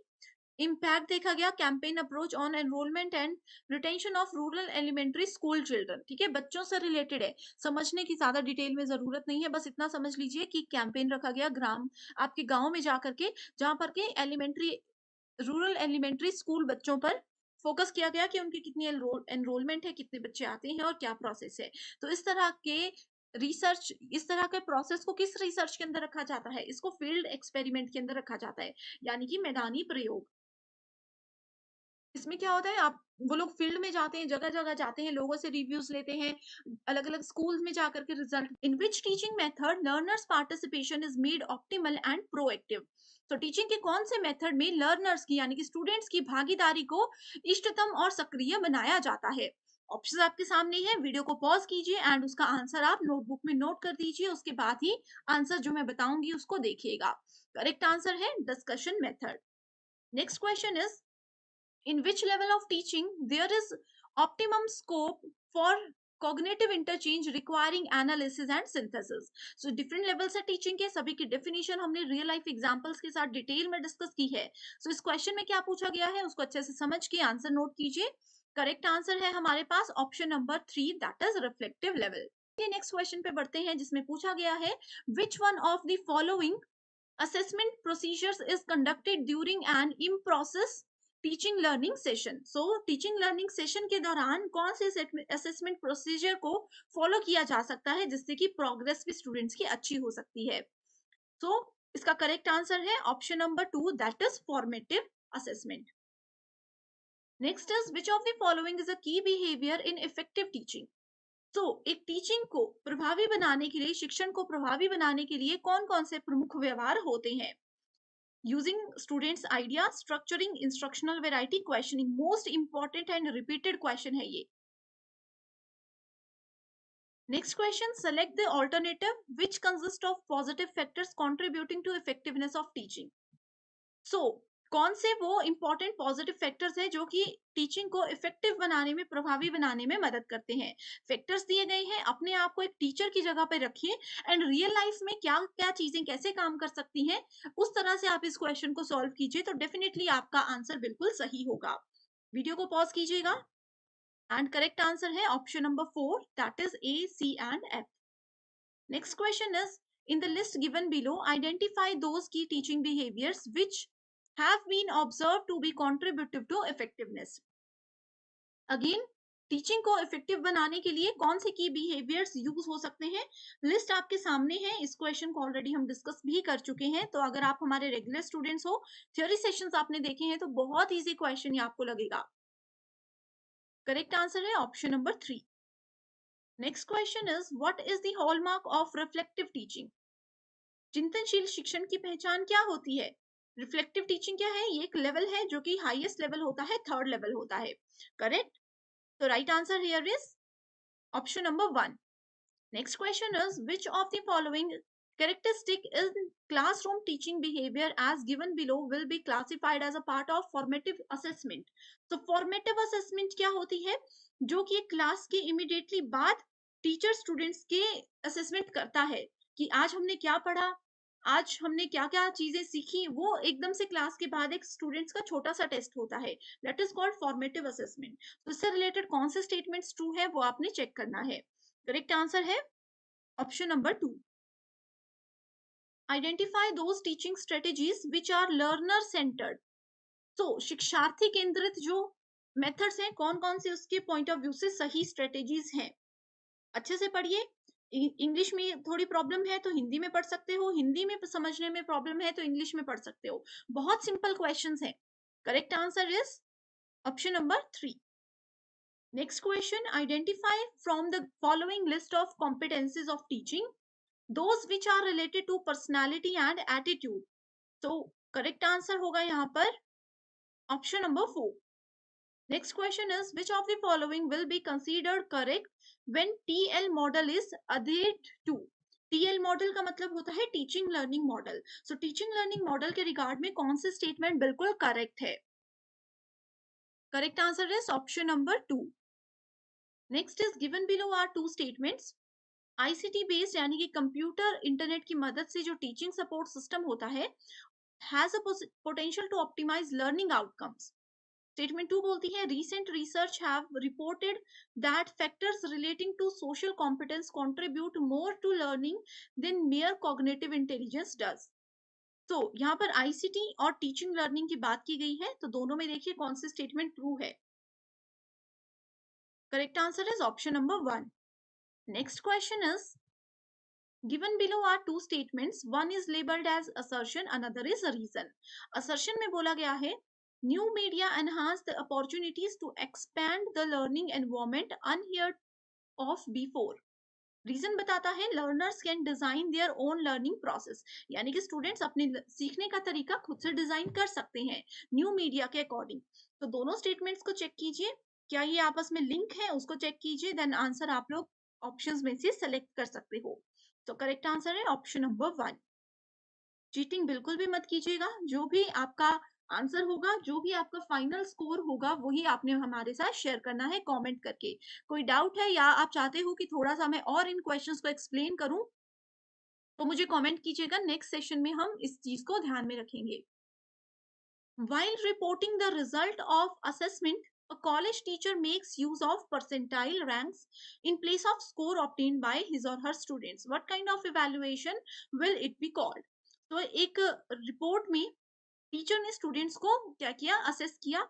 इम्पैक्ट देखा गया, campaign approach on enrollment and retention of rural elementary school children, ठीक है? बच्चों से रिलेटेड है, समझने की ज्यादा डिटेल में जरूरत नहीं है, बस इतना समझ लीजिए कि कैंपेन रखा गया ग्राम, आपके गांव में जाकर के, जहां पर के एलिमेंट्री रूरल एलिमेंट्री स्कूल बच्चों पर फोकस किया गया कि उनकी कितनी एनरोलमेंट है, कितने बच्चे आते हैं और क्या प्रोसेस है। तो इस तरह के रिसर्च, इस तरह के प्रोसेस को किस रिसर्च के अंदर रखा जाता है? इसको फील्ड एक्सपेरिमेंट के अंदर रखा जाता है, यानी कि मैदानी प्रयोग। इसमें क्या होता है, आप वो लोग फील्ड में जाते हैं, जगह-जगह जाते हैं, लोगों से रिव्यूज लेते हैं, अलग-अलग स्कूल्स में जाकर के result, in which teaching method learners participation is made optimal and proactive, तो टीचिंग के कौन से मेथड में लर्नर्स की यानी कि स्टूडेंट्स की भागीदारी को इष्टतम और सक्रिय बनाया जाता है? ऑप्शन आपके सामने है, वीडियो को पॉज कीजिए एंड उसका आंसर आप नोटबुक में नोट कर दीजिए, उसके बाद ही आंसर जो मैं बताऊंगी उसको देखिएगा। करेक्ट आंसर है discussion method. Next question is, in which level of teaching there is optimum scope for cognitive interchange requiring analysis and synthesis, so different levels है teaching के, सभी की definition हमने real life examples के साथ detail में discuss की है। so इस क्वेश्चन में क्या पूछा गया है उसको अच्छे से समझ के आंसर नोट कीजिए। करेक्ट आंसर है हमारे पास option number 3, that is reflective level. Next question पे बढ़ते हैं जिसमें पूछा गया है, which one of the following assessment procedures is conducted during an in process teaching learning session, so teaching learning session के दौरान कौन से असेसमेंट प्रोसीजर को फॉलो किया जा सकता है जिससे कि प्रोग्रेस भी स्टूडेंट्स की अच्छी हो सकती है? सो इसका करेक्ट आंसर है option number 2, that is formative assessment. Next is, which of the following is अ की बिहेवियर इन इफेक्टिव टीचिंग, तो एक टीचिंग को प्रभावी बनाने के लिए, शिक्षण को प्रभावी बनाने के लिए कौन कौन से प्रमुख व्यवहार होते हैं? Using students idea, structuring instructional variety, questioning, most important and repeated question है ये। next question, select the alternative which consists of positive factors contributing to effectiveness of teaching, so कौन से वो इंपॉर्टेंट पॉजिटिव फैक्टर्स हैं जो कि teaching को effective बनाने में, प्रभावी बनाने में मदद करते हैं? फैक्टर्स दिए गए हैं, अपने आप को एक टीचर की जगह पे रखिए एंड रियल लाइफ में क्या क्या चीजें कैसे काम कर सकती हैं, उस तरह से आप इस क्वेश्चन को सॉल्व कीजिए तो डेफिनेटली आपका आंसर बिल्कुल सही होगा। वीडियो को पॉज कीजिएगा एंड करेक्ट आंसर है option number 4, that is A, C and F. Next question is, in the list given below identify those key teaching behaviors which have been observed to be contributive to effectiveness, again teaching को effective बनाने के लिए कौन से की behaviours use हो सकते हैं? लिस्ट आपके सामने है, इस क्वेश्चन को ऑलरेडी हम डिस्कस भी कर चुके हैं, तो अगर आप हमारे रेगुलर स्टूडेंट्स हो, थ्योरी सेशंस आपने देखे हैं, तो बहुत इजी क्वेश्चन ये आपको लगेगा। करेक्ट आंसर है option number 3। Next question is, what is the hallmark of reflective teaching, चिंतनशील शिक्षण की पहचान क्या होती है? रिफ्लेक्टिव टीचिंग क्या है? ये एक लेवल है जो कि हाईएस्ट लेवल होता है, 3rd लेवल होता है। करेक्ट, तो right answer here is option number 1। Next question is, which of the following Characteristic in classroom teaching behavior as given below will be classified as a part of formative assessment. तो formative assessment क्या होती है? जो कि class के immediately बाद teacher students के assessment करता है कि आज हमने क्या पढ़ा, आज हमने क्या क्या चीजें सीखी, वो एकदम से क्लास के बाद एक स्टूडेंट्स का छोटा सा टेस्ट होता है, that is called formative assessment. तो इससे रिलेटेड कौन से स्टेटमेंट्स ट्रू है वो आपने चेक करना है. करेक्ट आंसर है option number 2. Identify those teaching strategies which are learner centred. तो शिक्षार्थी केंद्रित जो मेथड्स हैं, कौन कौन से उसके पॉइंट ऑफ व्यू से सही स्ट्रेटेजीज हैं. अच्छे से पढ़िए. इंग्लिश में थोड़ी प्रॉब्लम है तो हिंदी में पढ़ सकते हो, हिंदी में समझने में प्रॉब्लम है तो इंग्लिश में पढ़ सकते हो. बहुत सिंपल क्वेश्चंस हैं. Correct answer is option number 3. Next question, identify from the following list of competencies of teaching those which are related to personality and attitude. तो करेक्ट आंसर होगा यहाँ पर option number 4. Next question is which of the following will be considered correct when TL model is adhered to. TL model का मतलब होता है teaching learning model. So teaching learning model के regard में कौन से स्टेटमेंट बिल्कुल करेक्ट है? Correct answer is option number 2. Next is given below are 2 statements. ICT based यानी कि कंप्यूटर इंटरनेट की मदद से जो टीचिंग सपोर्ट सिस्टम होता है has a potential to optimise learning outcomes. Statement 2 बोलती है recent research have reported that factors relating to social competence contribute more to learning than mere cognitive intelligence does. तो यहाँ पर आईसीटी और teaching learning की बात की गई है, तो दोनों में देखिए कौन सी स्टेटमेंट ट्रू है. Correct answer is option number 1. Next question is given below are 2 statements. One is labeled as assertion, another is a reason. Assertion में बोला गया है new media enhance the opportunities to expand the learning environment unheard of before. Reason बताता है learners can design their own learning process, यानी कि students अपने सीखने का तरीका खुद से डिजाइन कर सकते हैं न्यू मीडिया के अकॉर्डिंग. तो दोनों स्टेटमेंट्स को चेक कीजिए, क्या ये आपस में लिंक है उसको चेक कीजिए, देन आंसर आप लोग ऑप्शंस में से सेलेक्ट कर सकते हो. तो करेक्ट आंसर है ऑप्शन नंबर 1. चीटिंग बिल्कुल भी मत कीजिएगा. जो भी आपका आंसर होगा, जो भी आपका फाइनल स्कोर होगा, वही आपने हमारे साथ शेयर करना है कमेंट करके. कोई डाउट है या आप चाहते हो कि थोड़ा सा मैं और इन क्वेश्चंस को एक्सप्लेन करूं तो मुझे कमेंट कीजिएगा. नेक्स्ट सेशन में हम इस चीज को ध्यान में रखेंगे. While reporting the result of assessment, a college teacher makes use of percentile ranks in place of score obtained by his or her students. What kind of evaluation will it be called? तो एक report में teacher ने students को क्या किया, assess किया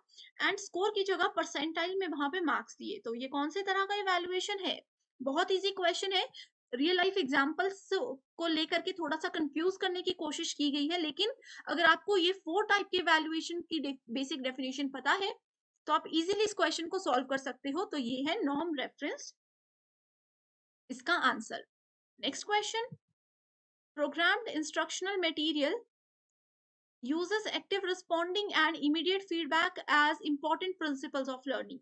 and score की जगह परसेंटाइल में वहां पे मार्क्स दिए. तो ये कौन से तरह का इवैल्यूएशन है? बहुत इजी क्वेश्चन है. रियल लाइफ एग्जांपल्स को लेकर के थोड़ा सा कंफ्यूज करने की कोशिश की गई है, लेकिन अगर आपको ये 4 टाइप के इवैल्यूएशन की बेसिक डेफिनेशन पता है तो आप इजीली इस क्वेश्चन को सॉल्व कर सकते हो. तो ये है नॉर्म रेफरेंस इसका answer. Next question, programmed instructional material uses active responding and immediate feedback as important principles of learning.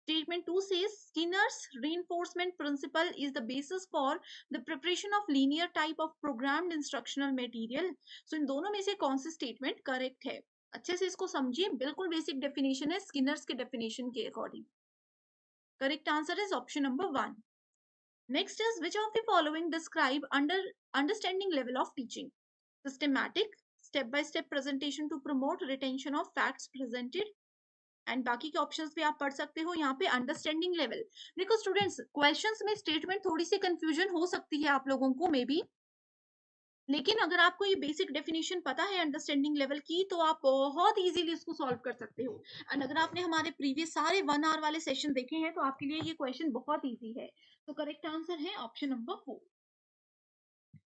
Statement 2 says Skinner's reinforcement principle is the basis for the preparation of linear type of programmed instructional material. So इन दोनों में से कौन सी statement correct है? अच्छे से इसको समझिए, बिल्कुल बेसिक डेफिनेशन है स्किनर्स के डेफिनेशन के according. Correct answer is option number 1. Next is which of the following describe understanding level of teaching? Systematic, step by step presentation to promote retention of facts presented. And बाकी के options भी आप पढ़ सकते हो. यहाँ पे अंडरस्टैंडिंग लेवल, देखो स्टूडेंट्स क्वेश्चंस में स्टेटमेंट थोड़ी सी कंफ्यूजन हो सकती है आप लोगों को मे बी, लेकिन अगर आपको ये बेसिक डेफिनेशन पता है अंडरस्टैंडिंग लेवल की तो आप बहुत इजीली इसको सॉल्व कर सकते हो. एंड अगर आपने हमारे प्रीवियस सारे 1 आवर वाले सेशन देखे हैं तो आपके लिए ये क्वेश्चन बहुत ईजी है. तो करेक्ट आंसर है option number 4.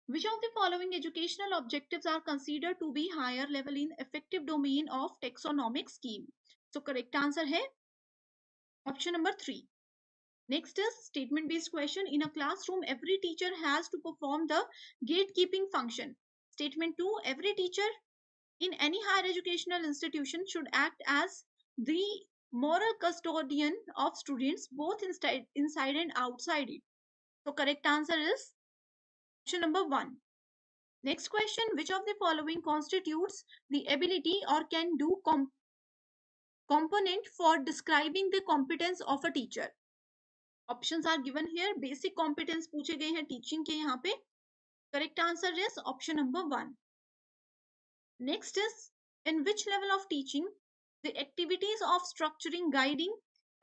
Which of the following educational objectives are considered to be higher level in effective domain of taxonomic scheme? So correct answer है option number 3. Next is statement based question. In a classroom, every teacher has to perform the gatekeeping function. Statement 2, every teacher in any higher educational institution should act as the moral custodian of students both inside and outside it. So correct answer is option number 1. Next question, which of the following constitutes the ability or can do component for describing the competence of a teacher? Options are given here. Basic competence पूछे गए हैं teaching के यहाँ पे. Correct answer is option number 1. Next is, in which level of teaching the activities of structuring, guiding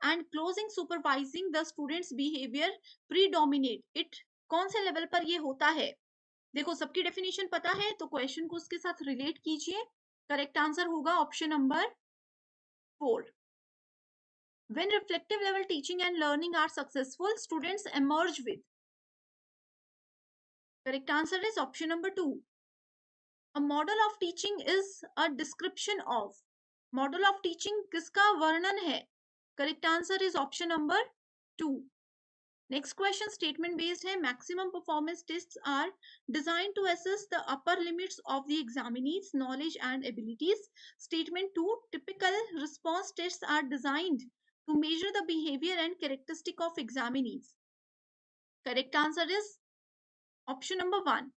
and closing supervising the students behavior predominate? It कौन से level पर ये होता है? देखो सबकी डेफिनेशन पता है तो क्वेश्चन को उसके साथ रिलेट कीजिए. करेक्ट आंसर होगा option number 4. When reflective level teaching and learning are successful, students emerge with. Correct answer is option number 2. A model of teaching is a description of. Model of teaching किसका वर्णन है? Correct answer is option number 2. Next question, statement based है. Maximum performance tests are designed to assess the upper limits of the examinee's knowledge and abilities. Statement 2, typical response tests are designed to measure the behavior and characteristic of examinees. Correct answer is option number 1.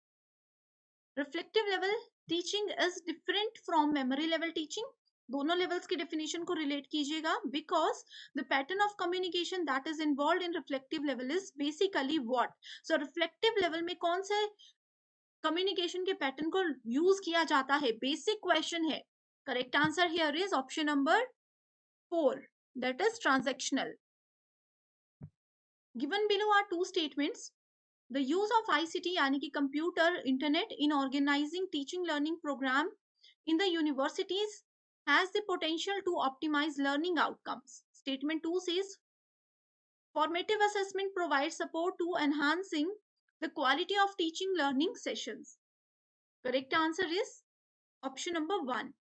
Reflective level teaching is different from memory level teaching. दोनों levels की definition को relate कीजिएगा. Because the pattern of communication that is involve in reflective level is basically what. So reflective level में कौन से communication के pattern को use किया जाता है? बेसिक क्वेश्चन है. Correct answer here is option number 4, that is transactional. Given below are 2 statements. The use of ICT यानी कि computer internet in organizing teaching learning program in the universities has the potential to optimize learning outcomes. Statement 2 says formative assessment provides support to enhancing the quality of teaching learning sessions. Correct answer is option number 1.